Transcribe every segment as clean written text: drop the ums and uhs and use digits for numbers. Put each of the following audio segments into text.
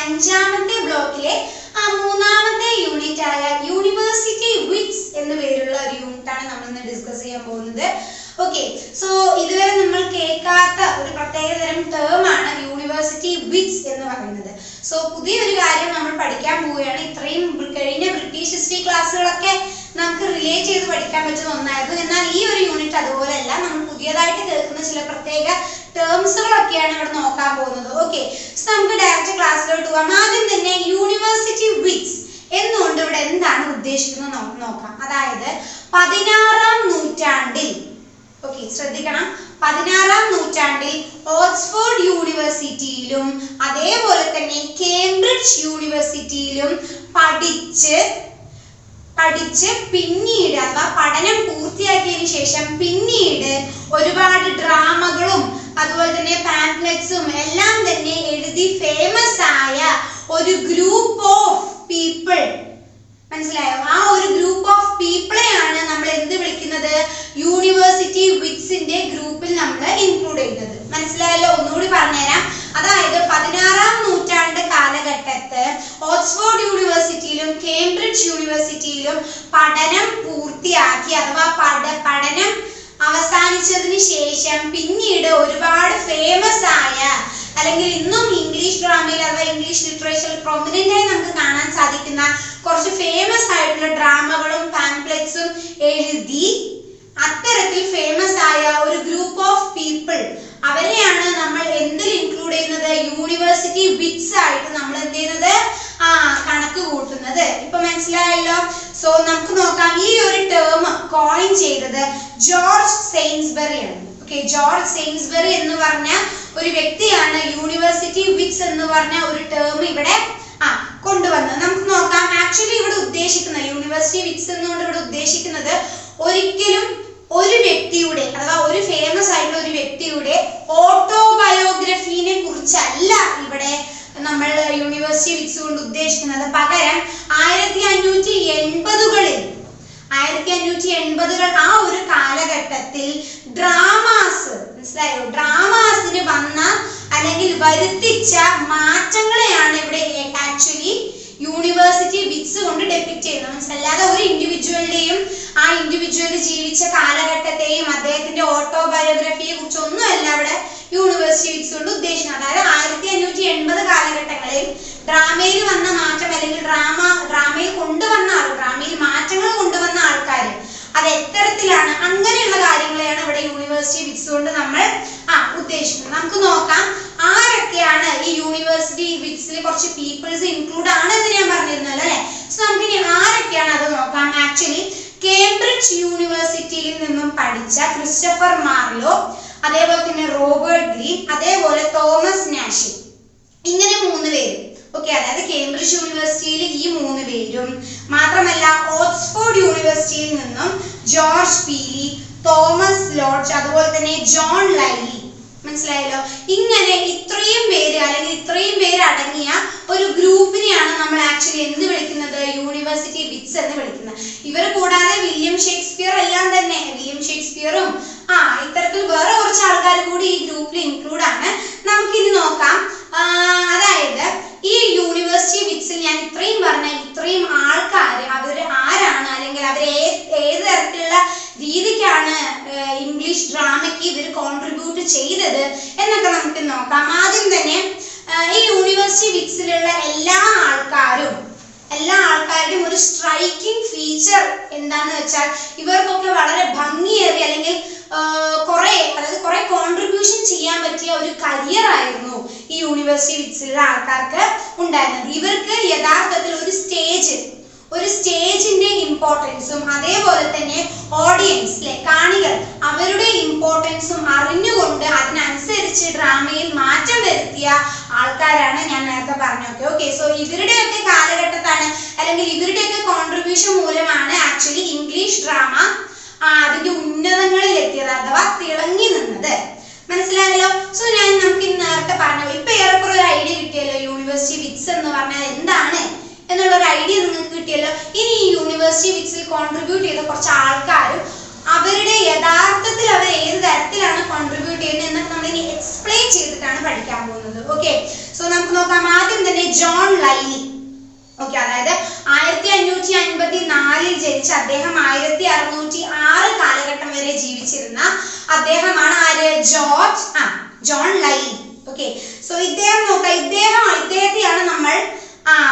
അഞ്ചാമത്തെ ബ്ലോക്കിലെ മൂന്നാമത്തെ യൂണിറ്റ് ആയ യൂണിവേഴ്സിറ്റി വിറ്റ്സ് എന്ന പേരുള്ള ഒരു യൂണിറ്റ് ആണ് നമ്മൾ ഇന്ന് ഡിസ്കസ് ചെയ്യാൻ പോകുന്നത്. ഓക്കെ, സോ ഇതുവരെ നമ്മൾ കേൾക്കാത്ത ഒരു പ്രത്യേകതരം ടേം ആണ് യൂണിവേഴ്സിറ്റി വിറ്റ്സ് എന്ന് പറയുന്നത്. സോ പുതിയൊരു കാര്യം നമ്മൾ പഠിക്കാൻ പോവുകയാണ്. ഇത്രയും കഴിഞ്ഞ ബ്രിട്ടീഷ് ഹിസ്റ്ററി ക്ലാസ്സുകളൊക്കെ നമുക്ക് റിലേറ്റ് ചെയ്ത് പഠിക്കാൻ പറ്റുന്ന ഒന്നായിരുന്നു. എന്നാൽ ഈ ഒരു യൂണിറ്റ് അതുപോലെയല്ല. നമ്മൾ പുതിയതായിട്ട് കേൾക്കുന്ന ചില പ്രത്യേക ടേംസുകളൊക്കെയാണ് ഇവിടെ നോക്കാൻ പോകുന്നത്. ഓക്കെ, സോ നമുക്ക് ഡയറക്റ്റ് ക്ലാസ്സിലോട്ട് പോകാം. ആദ്യം തന്നെ യൂണിവേഴ്സിറ്റി വിറ്റ്സ് എന്നുകൊണ്ട് ഇവിടെ എന്താണ് ഉദ്ദേശിക്കുന്നത് നോക്കാം. അതായത് 16-ാം നൂറ്റാണ്ടിൽ, ഓക്കെ ശ്രദ്ധിക്കണം, 16-ാം നൂറ്റാണ്ടിൽ ഓക്സ്ഫോർഡ് യൂണിവേഴ്സിറ്റിയിലും അതേപോലെ തന്നെ കേംബ്രിഡ്ജ് യൂണിവേഴ്സിറ്റിയിലും പഠിച്ച് പിന്നീട് അഥവാ പഠനം പൂർത്തിയാക്കിയതിനു ശേഷം പിന്നീട് ഒരുപാട് ഡ്രാമകളും അതുപോലെ തന്നെ പാംപ്ലെറ്റ്സും എല്ലാം തന്നെ എഴുതി ഫേമസ് ആയ ഒരു ഗ്രൂപ്പ് ഓഫ് പീപ്പിൾ, മനസ്സിലായോ? ആ ഒരു ഗ്രൂപ്പ് ഓഫ് പീപ്പിളെയാണ് നമ്മൾ എന്ത് വിളിക്കുന്നത്? യൂണിവേഴ്സിറ്റി വിറ്റ്സിന്റെ ഗ്രൂപ്പിൽ നമ്മൾ ഇൻക്ലൂഡ് ചെയ്യുന്നത്. മനസ്സിലായല്ലോ? ഒന്നുകൂടി പറഞ്ഞുതരാം. അതായത് 16-ാം നൂറ്റാണ്ട് കാലഘട്ടത്ത് ഓക്സ്ഫോർഡ് യൂണിവേഴ്സിറ്റിയിലും കേംബ്രിഡ്ജ് യൂണിവേഴ്സിറ്റിയിലും പഠനം പൂർത്തിയാക്കി അഥവാ പഠനം അവസാനിച്ചതിന് ശേഷം പിന്നീട് ഒരുപാട് ഫേമസ് ആയ അല്ലെങ്കിൽ ഇന്നും ഇംഗ്ലീഷ് ഡ്രാമയിൽ അഥവാ ഇംഗ്ലീഷ് ലിറ്ററേച്ചറിൽ പ്രൊമിനന്റ് ആയി നമുക്ക് കാണാൻ സാധിക്കുന്ന കുറച്ച് ഫേമസ് ആയിട്ടുള്ള ഡ്രാമകളും പാംപ്ലെറ്റ്സും എഴുതി അത്തരത്തിൽ ഫേമസ് ആയ ഒരു ഗ്രൂപ്പ് ഓഫ് പീപ്പിൾ, അവരെയാണ് നമ്മൾ എന്തിൽ ഇൻക്ലൂഡ് ചെയ്യുന്നത്? യൂണിവേഴ്സിറ്റി വിറ്റ്സ് ആയിട്ട് നമ്മൾ എന്ത് ചെയ്യുന്നത്? കണക്ക് കൂട്ടുന്നത്. ഇപ്പൊ മനസ്സിലായല്ലോ? സോ നമുക്ക് നോക്കാം. ഈ ഒരു ടേം കോയിൻ ചെയ്തത് ജോർജ് സെയിൻസ്ബറി ആണ്. ഓക്കെ, ജോർജ് സെയിൻസ്ബറി എന്ന് പറഞ്ഞ ഒരു വ്യക്തിയാണ് യൂണിവേഴ്സിറ്റി വിറ്റ്സ് എന്ന് പറഞ്ഞ ഒരു ടേം ഇവിടെ കൊണ്ടുവന്നത്. നമുക്ക് നോക്കാം. ആക്ച്വലി ഇവിടെ ഉദ്ദേശിക്കുന്ന യൂണിവേഴ്സിറ്റി വിറ്റ്സ് എന്നുകൊണ്ട് ഇവിടെ ഉദ്ദേശിക്കുന്നത് ഒരിക്കലും ഒരു വ്യക്തിയുടെ അഥവാ ഒരു ഫേമസ് ആയിട്ടുള്ള ഒരു വ്യക്തിയുടെ ഓട്ടോബയോഗ്രഫീനെ കുറിച്ചല്ല ഇവിടെ നമ്മൾ യൂണിവേഴ്സിറ്റി വിറ്റ്സ് കൊണ്ട് ഉദ്ദേശിക്കുന്നത്. പകരം 1580-കൾ ആ ഒരു കാലഘട്ടത്തിൽ ഡ്രാമാസ്, മനസ്സിലായോ? ഡ്രാമാസിന് വന്ന അല്ലെങ്കിൽ വരുത്തിച്ച മാറ്റങ്ങളെയാണ് ഇവിടെ ആക്ച്വലി യൂണിവേഴ്സിറ്റി വിറ്റ്സ് കൊണ്ട് ഡെപിക്ട് ചെയ്യുന്നത്. അല്ലാതെ ഒരു ഇൻഡിവിജ്വലിന്റെയും ആ ഇൻഡിവിജ്വൽ ജീവിച്ച കാലഘട്ടത്തെയും അദ്ദേഹത്തിന്റെ ഓട്ടോബയോഗ്രഫിയെ കുറിച്ചൊന്നും അല്ല ഇവിടെ യൂണിവേഴ്സിറ്റി വിറ്റ്സ് കൊണ്ട് ഉദ്ദേശിക്കുന്നത്. അതായത് 1580 കാലഘട്ടങ്ങളിൽ ഡ്രാമയിൽ വന്ന മാറ്റം അല്ലെങ്കിൽ ഡ്രാമയിൽ മാറ്റങ്ങൾ കൊണ്ടുവന്ന ആൾക്കാർ അത് എത്തരത്തിലാണ്, അങ്ങനെയുള്ള കാര്യങ്ങളെയാണ് ഇവിടെ യൂണിവേഴ്സിറ്റി വിറ്റ്സ് കൊണ്ട് നമ്മൾ ഉദ്ദേശിക്കുന്നത്. നമുക്ക് നോക്കാം ആരൊക്കെയാണ് ഈ യൂണിവേഴ്സിറ്റി വിറ്റ്സിൽ കുറച്ച് പീപ്പിൾസ് ഇൻക്ലൂഡ് ആണെന്ന് ഞാൻ പറഞ്ഞിരുന്നല്ലോ അല്ലെ. സോ നമുക്ക് ഇനി ആരൊക്കെയാണ് അത് നോക്കാം. ആക്ച്വലി കേംബ്രിഡ്ജ് യൂണിവേഴ്സിറ്റിയിൽ നിന്നും പഠിച്ച ക്രിസ്റ്റഫർ മാർലോ, അതേപോലെ തന്നെ റോബർട്ട് ഗ്രീൻ, അതേപോലെ തോമസ് നാഷ്, ഇങ്ങനെ 3 പേര്. ഓക്കെ, അതായത് കേംബ്രിഡ്ജ് യൂണിവേഴ്സിറ്റിയിൽ ഈ 3 പേരും മാത്രമല്ല ഓക്സ്ഫോർഡ് യൂണിവേഴ്സിറ്റിയിൽ നിന്നും ജോർജ് പീലി, തോമസ് ലോഡ്ജ്, അതുപോലെ തന്നെ ജോൺ ലൈലി. മനസ്സിലായല്ലോ? ഇങ്ങനെ ഇത്രയും പേര് അടങ്ങിയ ഒരു ഗ്രൂപ്പിനെയാണ് നമ്മൾ ആക്ച്വലി എന്ത് വിളിക്കുന്നത്? യൂണിവേഴ്സിറ്റി വിറ്റ്സ് എന്ന് വിളിക്കുന്നത്. ഇവർ കൂടാതെ വില്യം ഷേക്സ്പിയറും ഇത്തരത്തിൽ വേറെ കുറച്ച് ആൾക്കാർ കൂടി ഈ ഗ്രൂപ്പിൽ ഇൻക്ലൂഡ് ആണ്. നമുക്കിനി നോക്കാം. അതായത് ഈ യൂണിവേഴ്സിറ്റി വിറ്റ്സിൽ ഞാൻ ഇത്രയും പറഞ്ഞ ഇത്രയും ആൾക്കാർ അവർ ആരാണ്, അല്ലെങ്കിൽ അവർ ഏത് തരത്തിലുള്ള രീതിക്കാണ് ഇംഗ്ലീഷ് ഡ്രാമയ്ക്ക് ഇവർ കോൺട്രിബ്യൂട്ട് ചെയ്തത് എന്നൊക്കെ നമുക്ക് നോക്കാം. ആദ്യം തന്നെ ഈ യൂണിവേഴ്സിറ്റി വിറ്റ്സിലുള്ള എല്ലാ ആൾക്കാരുടെയും ഒരു സ്ട്രൈക്കിംഗ് ഫീച്ചർ എന്താന്ന് വെച്ചാൽ ഇവർക്കൊക്കെ വളരെ ഭംഗിയേറിയ അല്ലെങ്കിൽ കുറെ കോൺട്രിബ്യൂഷൻ ചെയ്യാൻ പറ്റിയ ഒരു കരിയർ ആയിരുന്നു ഈ യൂണിവേഴ്സിറ്റി വിറ്റ്സിലുള്ള ആൾക്കാർക്ക് ഉണ്ടായിരുന്നത്. ഉണ്ടായിരുന്നത്. ഇവർക്ക് യഥാർത്ഥത്തിൽ ഒരു സ്റ്റേജിന്റെ ഇമ്പോർട്ടൻസും അതേപോലെ തന്നെ ഓഡിയൻസ് കാണികൾ അവരുടെ ഇമ്പോർട്ടൻസും അറിഞ്ഞുകൊണ്ട് അതിനനുസരിച്ച് ഡ്രാമയിൽ മാറ്റം വരുത്തിയ ആൾക്കാരാണ് ഞാൻ നേരത്തെ പറഞ്ഞത്. ഓക്കെ, സോ ഇവരുടെയൊക്കെ കാലഘട്ടത്താണ് അല്ലെങ്കിൽ ഇവരുടെയൊക്കെ കോൺട്രിബ്യൂഷൻ മൂലമാണ് ആക്ച്വലി ഇംഗ്ലീഷ് ഡ്രാമ അതിന്റെ ഉന്നതങ്ങളിൽ എത്തിയത് അഥവാ തിളങ്ങി നിന്നത്. മനസ്സിലായല്ലോ. സോ നമുക്ക് നേരത്തെ പറഞ്ഞു, ഇപ്പൊ ഏറെക്കുറെ ഒരു ഐഡിയ കിട്ടിയല്ലോ യൂണിവേഴ്സിറ്റി വിറ്റ്സ് എന്ന് പറഞ്ഞാൽ എന്താണ് എന്നുള്ള ഒരു ഐഡിയ നിങ്ങൾക്ക് കിട്ടിയല്ലോ. ഇനി ഈ യൂണിവേഴ്സിറ്റി വിറ്റ്സിൽ കോൺട്രിബ്യൂട്ട് ചെയ്ത കുറച്ച് ആൾക്കാരും അവരുടെ യഥാർത്ഥത്തിൽ അവർ ഏത് തരത്തിലാണ് കോൺട്രിബ്യൂട്ട് ചെയ്യുന്നത് എന്നൊക്കെ നമ്മൾ ഇനി എക്സ്പ്ലെയിൻ ചെയ്തിട്ടാണ് പഠിക്കാൻ പോകുന്നത്. ഓക്കെ, സോ നമുക്ക് നോക്കാം. ആദ്യം തന്നെ ജോൺ ലൈലി. ഓക്കെ, അതായത് 1554 ജനിച്ച അദ്ദേഹം 1606 കാലഘട്ടം വരെ ജീവിച്ചിരുന്ന അദ്ദേഹമാണ് ആര്? ജോൺ ലൈലി. ഓക്കെ, സോ ഇദ്ദേഹം നോക്കാം. ഇദ്ദേഹത്തെയാണ് നമ്മൾ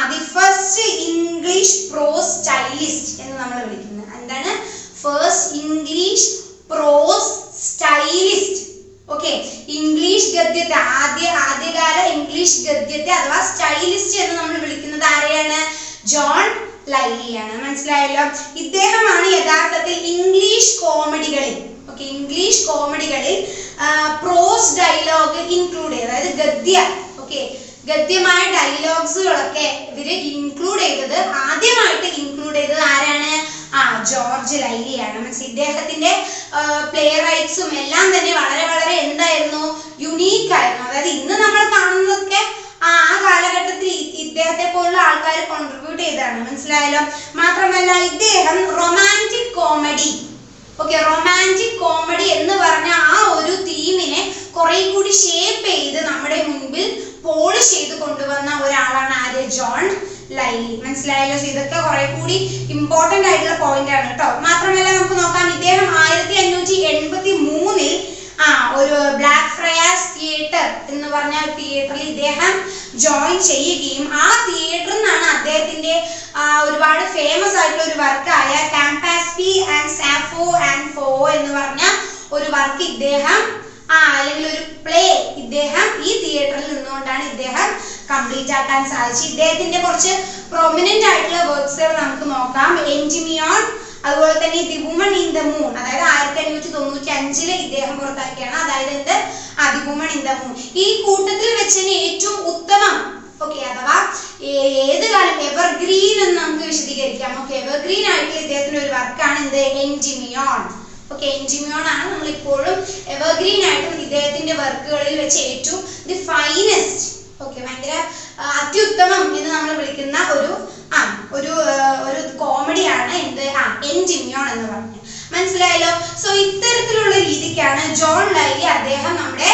the first English prose stylist എന്ന് നമ്മൾ വിളിക്കുന്നത്. എന്താണ്? First English prose stylist. Okay, English ഗദ്യത്തെ ആദ്യകാല ഇംഗ്ലീഷ് ഗദ്യത്തെ അഥവാ സ്റ്റൈലിസ്റ്റ് എന്ന് നമ്മൾ വിളിക്കുന്നത് ആരെയാണ്? ജോൺ ലൈലിയാണ്. മനസ്സിലായല്ലോ. ഇദ്ദേഹമാണ് യഥാർത്ഥത്തിൽ ഇംഗ്ലീഷ് കോമഡികളിൽ പ്രോസ് ഡയലോഗ് ഇൻക്ലൂഡ് ചെയ്തത്. അതായത് ഗദ്യമായ ഡയലോഗ്സുകളൊക്കെ ഇവര് ആദ്യമായിട്ട് ഇൻക്ലൂഡ് ചെയ്തത് ആരാണ്? ജോർജ് ലൈലിയാണ്. ഇദ്ദേഹത്തിന്റെ പ്ലേ റൈറ്റ്സും എല്ലാം തന്നെ വളരെ വളരെ എന്തായിരുന്നു? യുണീക്ക് ആയിരുന്നു. അതായത് ഇന്ന് നമ്മൾ കാണുന്നതൊക്കെ ആ കാലഘട്ടത്തിൽ ഇദ്ദേഹത്തെ പോലുള്ള ആൾക്കാർ കോൺട്രിബ്യൂട്ട് ചെയ്തതാണ്. മനസ്സിലായല്ലോ. മാത്രമല്ല ഇദ്ദേഹം റൊമാൻറ്റിക് കോമഡി എന്ന് പറഞ്ഞ ആ ഒരു തീമിനെ കുറെ കൂടി ഷേപ്പ് ചെയ്ത് നമ്മുടെ മുൻപിൽ പോളിഷ് ചെയ്ത് കൊണ്ടുവന്ന ഒരാളാണ് ആര്? ജോൺ ലൈലി. മനസ്സിലായല്ലോ. ഇതൊക്കെ കുറെ കൂടി ഇമ്പോർട്ടന്റ് ആയിട്ടുള്ള പോയിന്റ് ആണ് കേട്ടോ. മാത്രമല്ല നമുക്ക് നോക്കാം, ഇദ്ദേഹം 1583 ഒരു ബ്ലാക്ക് ഫ്രയാസ് തിയേറ്റർ എന്ന് പറഞ്ഞ തിയേറ്ററിൽ ഇദ്ദേഹം ജോയിൻ ചെയ്യുകയും ആ തിയേറ്ററിൽ നിന്നാണ് അദ്ദേഹത്തിന്റെ ഒരുപാട് ഫേമസ് ആയിട്ടുള്ള ഒരു വർക്കായ കാംപാസ്പി ആൻഡ് സാഫോ ആൻഡ് ഫോ എന്ന് പറഞ്ഞ ഒരു വർക്ക് ഇദ്ദേഹം അല്ലെങ്കിൽ ഒരു പ്ലേ ഇദ്ദേഹം ഈ തിയേറ്ററിൽ നിന്നുകൊണ്ടാണ് ഇദ്ദേഹം കംപ്ലീറ്റ് ആക്കാൻ സാധിച്ചത്. ഇദ്ദേഹത്തിന്റെ കുറച്ച് പ്രൊമിനന്റ് ആയിട്ടുള്ള വർക്ക്സുകൾ നമുക്ക് നോക്കാം. എൻജിമിയോൺ, അതുപോലെ തന്നെ the woman in the moon, അതായത് 1595 ഇദ്ദേഹം പുറത്താക്കിയാണ്. അതായത് the woman in the moon. ഈ കൂട്ടത്തിൽ വെച്ച് ഏറ്റവും ഉത്തമം അഥവാ ഏത് കാലം എവർഗ്രീൻ എന്ന് നമുക്ക് വിശദീകരിക്കാം. എവർഗ്രീൻ ആയിട്ടുള്ള ഇദ്ദേഹത്തിന്റെ ഒരു വർക്കാണ് എൻജിമിയോൺ. എൻജിമിയോൺ ആണ് നമ്മൾ ഇപ്പോഴും എവർഗ്രീൻ ആയിട്ടും ഇദ്ദേഹത്തിന്റെ വർക്കുകളിൽ വെച്ച് ഏറ്റവും ദി ഫൈനസ്റ്റ് ഭയങ്കര അത്യുത്തമം എന്ന് നമ്മൾ വിളിക്കുന്ന ഒരു കോമഡിയാണ് എൻജിമിയോൺ എന്ന് പറഞ്ഞു. മനസ്സിലായല്ലോ. സോ ഇത്തരത്തിലുള്ള രീതിക്കാണ് ജോൺ ലൈലി അദ്ദേഹം നമ്മുടെ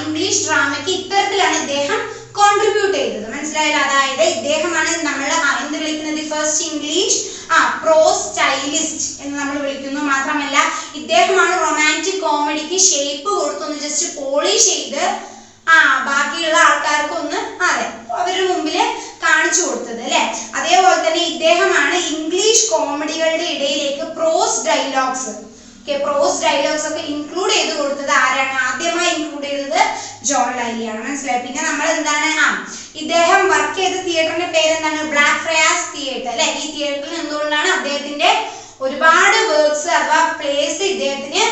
ഇംഗ്ലീഷ് ഡ്രാമയ്ക്ക് ഇത്തരത്തിലാണ് ഇദ്ദേഹം കോൺട്രിബ്യൂട്ട് ചെയ്തത്. മനസ്സിലായല്ലോ. അതായത് ഇദ്ദേഹമാണ് നമ്മൾ എന്ത് വിളിക്കുന്നത്? ഫസ്റ്റ് ഇംഗ്ലീഷ് പ്രോസ് സ്റ്റൈലിസ്റ്റ് എന്ന് നമ്മൾ വിളിക്കുന്നു. മാത്രമല്ല ഇദ്ദേഹമാണ് റൊമാൻറ്റിക് കോമഡിക്ക് ഷേപ്പ് കൊടുത്തൊന്ന് ജസ്റ്റ് പോളിഷ് ചെയ്ത് ബാക്കിയുള്ള ആൾക്കാർക്കൊന്ന് അവരുടെ മുമ്പിൽ കാണിച്ചു കൊടുത്തത് അല്ലെ. അതേപോലെ തന്നെ ഇദ്ദേഹമാണ് ഇംഗ്ലീഷ് കോമഡികളുടെ ഇടയിലേക്ക് പ്രോസ് ഡയലോഗ്സ് ഒക്കെ ഇൻക്ലൂഡ് ചെയ്ത് കൊടുത്തത് ആരാണ്? ആദ്യമായി ഇൻക്ലൂഡ് ചെയ്തത് ജോൺ ലൈലിയാണ്. മനസ്സിലായി. പിന്നെ നമ്മൾ എന്താണ് ഇദ്ദേഹം വർക്ക് ചെയ്ത തിയേറ്ററിന്റെ പേര് എന്താണ്? ബ്ലാക്ക് ഫ്രയാസ് തിയേറ്റർ അല്ലെ. ഈ തിയേറ്ററിൽ എന്തുകൊണ്ടാണ് അദ്ദേഹത്തിന്റെ ഒരുപാട് വർക്ക്സ് അഥവാ പ്ലേസ് ഇദ്ദേഹത്തിന്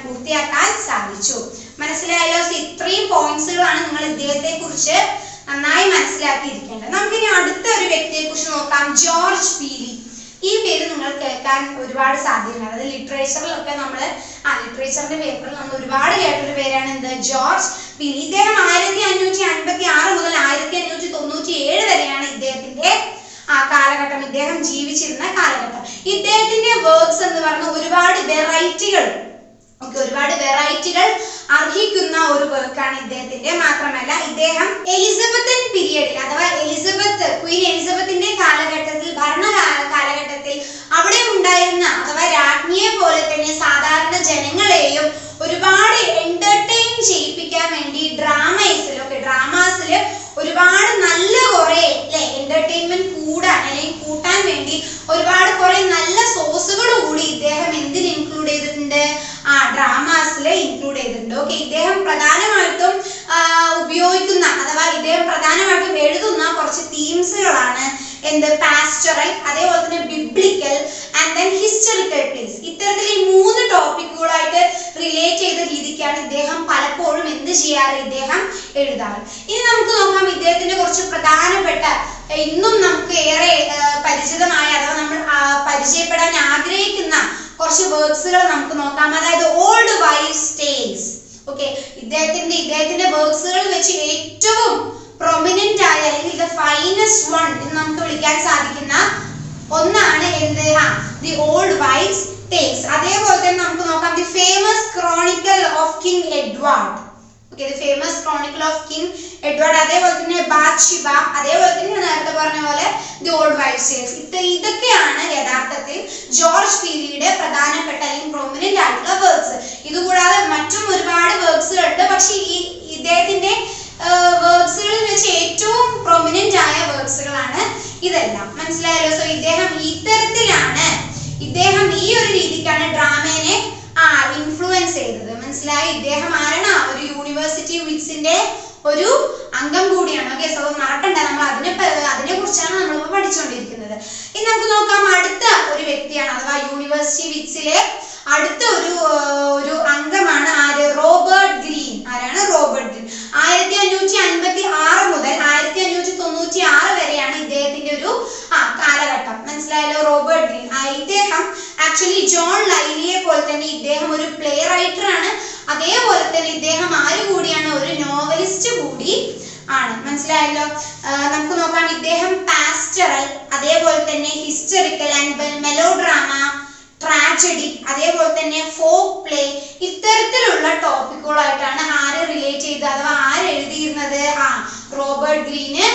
പൂർത്തിയാക്കാൻ സാധിച്ചു. മനസ്സിലായല്ലോ. ഇത്രയും പോയിന്റ്സുകളാണ് നിങ്ങൾ ഇദ്ദേഹത്തെ കുറിച്ച് നന്നായി മനസ്സിലാക്കിയിരിക്കേണ്ടത്. നമുക്കിനി അടുത്ത ഒരു വ്യക്തിയെ കുറിച്ച് നോക്കാം. ജോർജ് പീലി. ഈ പേര് നിങ്ങൾ കേൾക്കാൻ ഒരുപാട് സാധ്യതയുണ്ട്. അതായത് ലിറ്ററേച്ചറിലൊക്കെ ലിറ്ററേച്ചറിന്റെ പേപ്പറിൽ നമ്മൾ ഒരുപാട് കേട്ടൊരു പേരാണ് ജോർജ് പീലി. ഇദ്ദേഹം 1556 മുതൽ 1597 വരെയാണ് ഇദ്ദേഹത്തിന്റെ കാലഘട്ടം, ഇദ്ദേഹം ജീവിച്ചിരുന്ന കാലഘട്ടം. ഇദ്ദേഹത്തിന്റെ വർക്ക്സ് എന്ന് പറഞ്ഞ ഒരുപാട് വെറൈറ്റികൾ അർഹിക്കുന്ന ഒരു വർക്കാണ് ഇദ്ദേഹത്തിന്റെ. മാത്രമല്ല ഇദ്ദേഹം എലിസബത്തൻ പീരിയഡിൽ അഥവാ ക്വീൻ എലിസബത്തിന്റെ കാലഘട്ടത്തിൽ അവിടെ ഉണ്ടായിരുന്ന അഥവാ രാജ്ഞിയെ പോലെ തന്നെ സാധാരണ ജനങ്ങളെയും ഒരുപാട് എന്റർടൈൻ ചെയ്യിപ്പിക്കാൻ വേണ്ടി ഡ്രാമാസിൽ ഒരുപാട് നല്ല കുറെ എന്റർടൈൻമെന്റ് കൂട്ടാൻ വേണ്ടി ഒരുപാട് കുറെ നല്ല സോഴ്സുകൾ കൂടി ഇദ്ദേഹം എന്തിൽ ഇൻക്ലൂഡ് ചെയ്തിട്ടുണ്ട്? ഡ്രാമാസിൽ ഇൻക്ലൂഡ് ചെയ്തിട്ടുണ്ട്. ഇദ്ദേഹം പ്രധാനമായിട്ടും ഉപയോഗിക്കുന്ന അഥവാ ഇദ്ദേഹം പ്രധാനമായിട്ടും എഴുതുന്ന ടോപ്പിക്കുകളാണ് എന്ത് പാസ്റ്ററൽ, അതേപോലെ തന്നെ biblical and then historical place. ഇത്തരത്തിൽ ഈ 3 ടോപ്പിക്കുകളായിട്ട് റിലേറ്റ് ചെയ്ത രീതിക്കാണ് ഇദ്ദേഹം പലപ്പോഴും എന്ത് ചെയ്യാറ്, ഇദ്ദേഹം എഴുതാറ്. ഇനി നമുക്ക് നോക്കാം ഇദ്ദേഹത്തിന്റെ കുറച്ച് പ്രധാനപ്പെട്ട ഇന്നും നമുക്ക് ഏറെ പരിചിതമായ അഥവാ നമ്മൾ പരിചയപ്പെടാൻ ആഗ്രഹിക്കുന്ന കുറച്ച് വർക്ക്സുകൾ നമുക്ക് നോക്കാം. അതായത് ഓൾഡ് വൈസ് ടെയിൽസ്. ഓക്കെ, ഇദ്ദേഹത്തിന്റെ വർക്ക്സുകൾ വെച്ച് ഏറ്റവും പ്രൊമിനന്റ് ആയ അല്ലെങ്കിൽ ദ ഫൈനസ്റ്റ് വൺ എന്ന് നമുക്ക് വിളിക്കാൻ സാധിക്കുന്ന ഒന്നാണ് എന്ത്, ദി ഓൾഡ് വൈസ് ടെയിൽസ്. അതേപോലെ തന്നെ നമുക്ക് നോക്കാം the famous chronicle of king Edward. Okay, the famous chronicle of King Edward. അതേപോലെ തന്നെ ബാത്ഷീബ, അതേപോലെ തന്നെ നേരത്തെ പറഞ്ഞ പോലെ ദി ഓൾഡ് വൈസ് ടെയിൽസ്. ഇതൊക്കെയാണ് യഥാർത്ഥത്തിൽ ജോർജ് പീലിയുടെ പ്രധാനപ്പെട്ട അല്ലെങ്കിൽ പ്രൊമിനന്റ് ആയിട്ടുള്ള വർക്ക്സ്. ഇതുകൂടാതെ മറ്റും ഒരുപാട് വർക്ക്സുകൾ ഉണ്ട്. പക്ഷെ ഇദ്ദേഹത്തിന്റെ വർക്ക്സുകളിൽ വെച്ച് ഏറ്റവും പ്രൊമിനന്റ് ആയ വർക്ക്സുകളാണ് ഇതെല്ലാം. മനസ്സിലായല്ലോ? സോ ഇദ്ദേഹം ഈ ഒരു രീതിക്കാണ് ഡ്രാമേനെ ഇൻഫ്ലുവൻസ് ചെയ്തത്. മനസ്സിലായി? ഇദ്ദേഹം ആരാണ്? ഒരു യൂണിവേഴ്സിറ്റി വിറ്റ്സിന്റെ ഒരു അംഗം കൂടിയാണ്. ഓക്കെ, സോ മറക്കണ്ട, നമ്മൾ അതിനെ കുറിച്ചാണ് നമ്മളിപ്പോ പഠിച്ചുകൊണ്ടിരിക്കുന്നത്. ഇനി നമുക്ക് നോക്കാം അടുത്ത ഒരു വ്യക്തിയാണ്, അഥവാ യൂണിവേഴ്സിറ്റി വിറ്റ്സിലെ അടുത്ത ഒരു അംഗമാണ് ആര്? Robert Greene. ആരാണ്? Robert Greene. 1556 മുതൽ 1596 വരെയാണ് ഇദ്ദേഹത്തിന്റെ ഒരു കാലഘട്ടം. മനസ്സിലായല്ലോ? Robert Greene. ഇദ്ദേഹം ആക്ച്വലി ജോൺ ലൈലിയെ പോലെ തന്നെ ഇദ്ദേഹം ഒരു പ്ലേ റൈറ്റർ ആണ്. അതേപോലെ തന്നെ ഇദ്ദേഹം ആര് കൂടിയാണ്? ഒരു നോവലിസ്റ്റ് കൂടി ആണ്. മനസ്സിലായല്ലോ? നമുക്ക് നോക്കാം ഇദ്ദേഹം പാസ്റ്ററൽ, അതേപോലെ തന്നെ ഹിസ്റ്ററിക്കൽ ആൻഡ് മെലോഡ്രാമ, ട്രാജഡി, അതേപോലെ തന്നെ ഫോക്ക് പ്ലേ, ഇത്തരത്തിലുള്ള ടോപ്പിക്കുകളായിട്ടാണ് ആര് റിലേറ്റ് ചെയ്ത് അഥവാ ആര് എഴുതിയിരുന്നത്? റോബർട്ട് ഗ്രീന്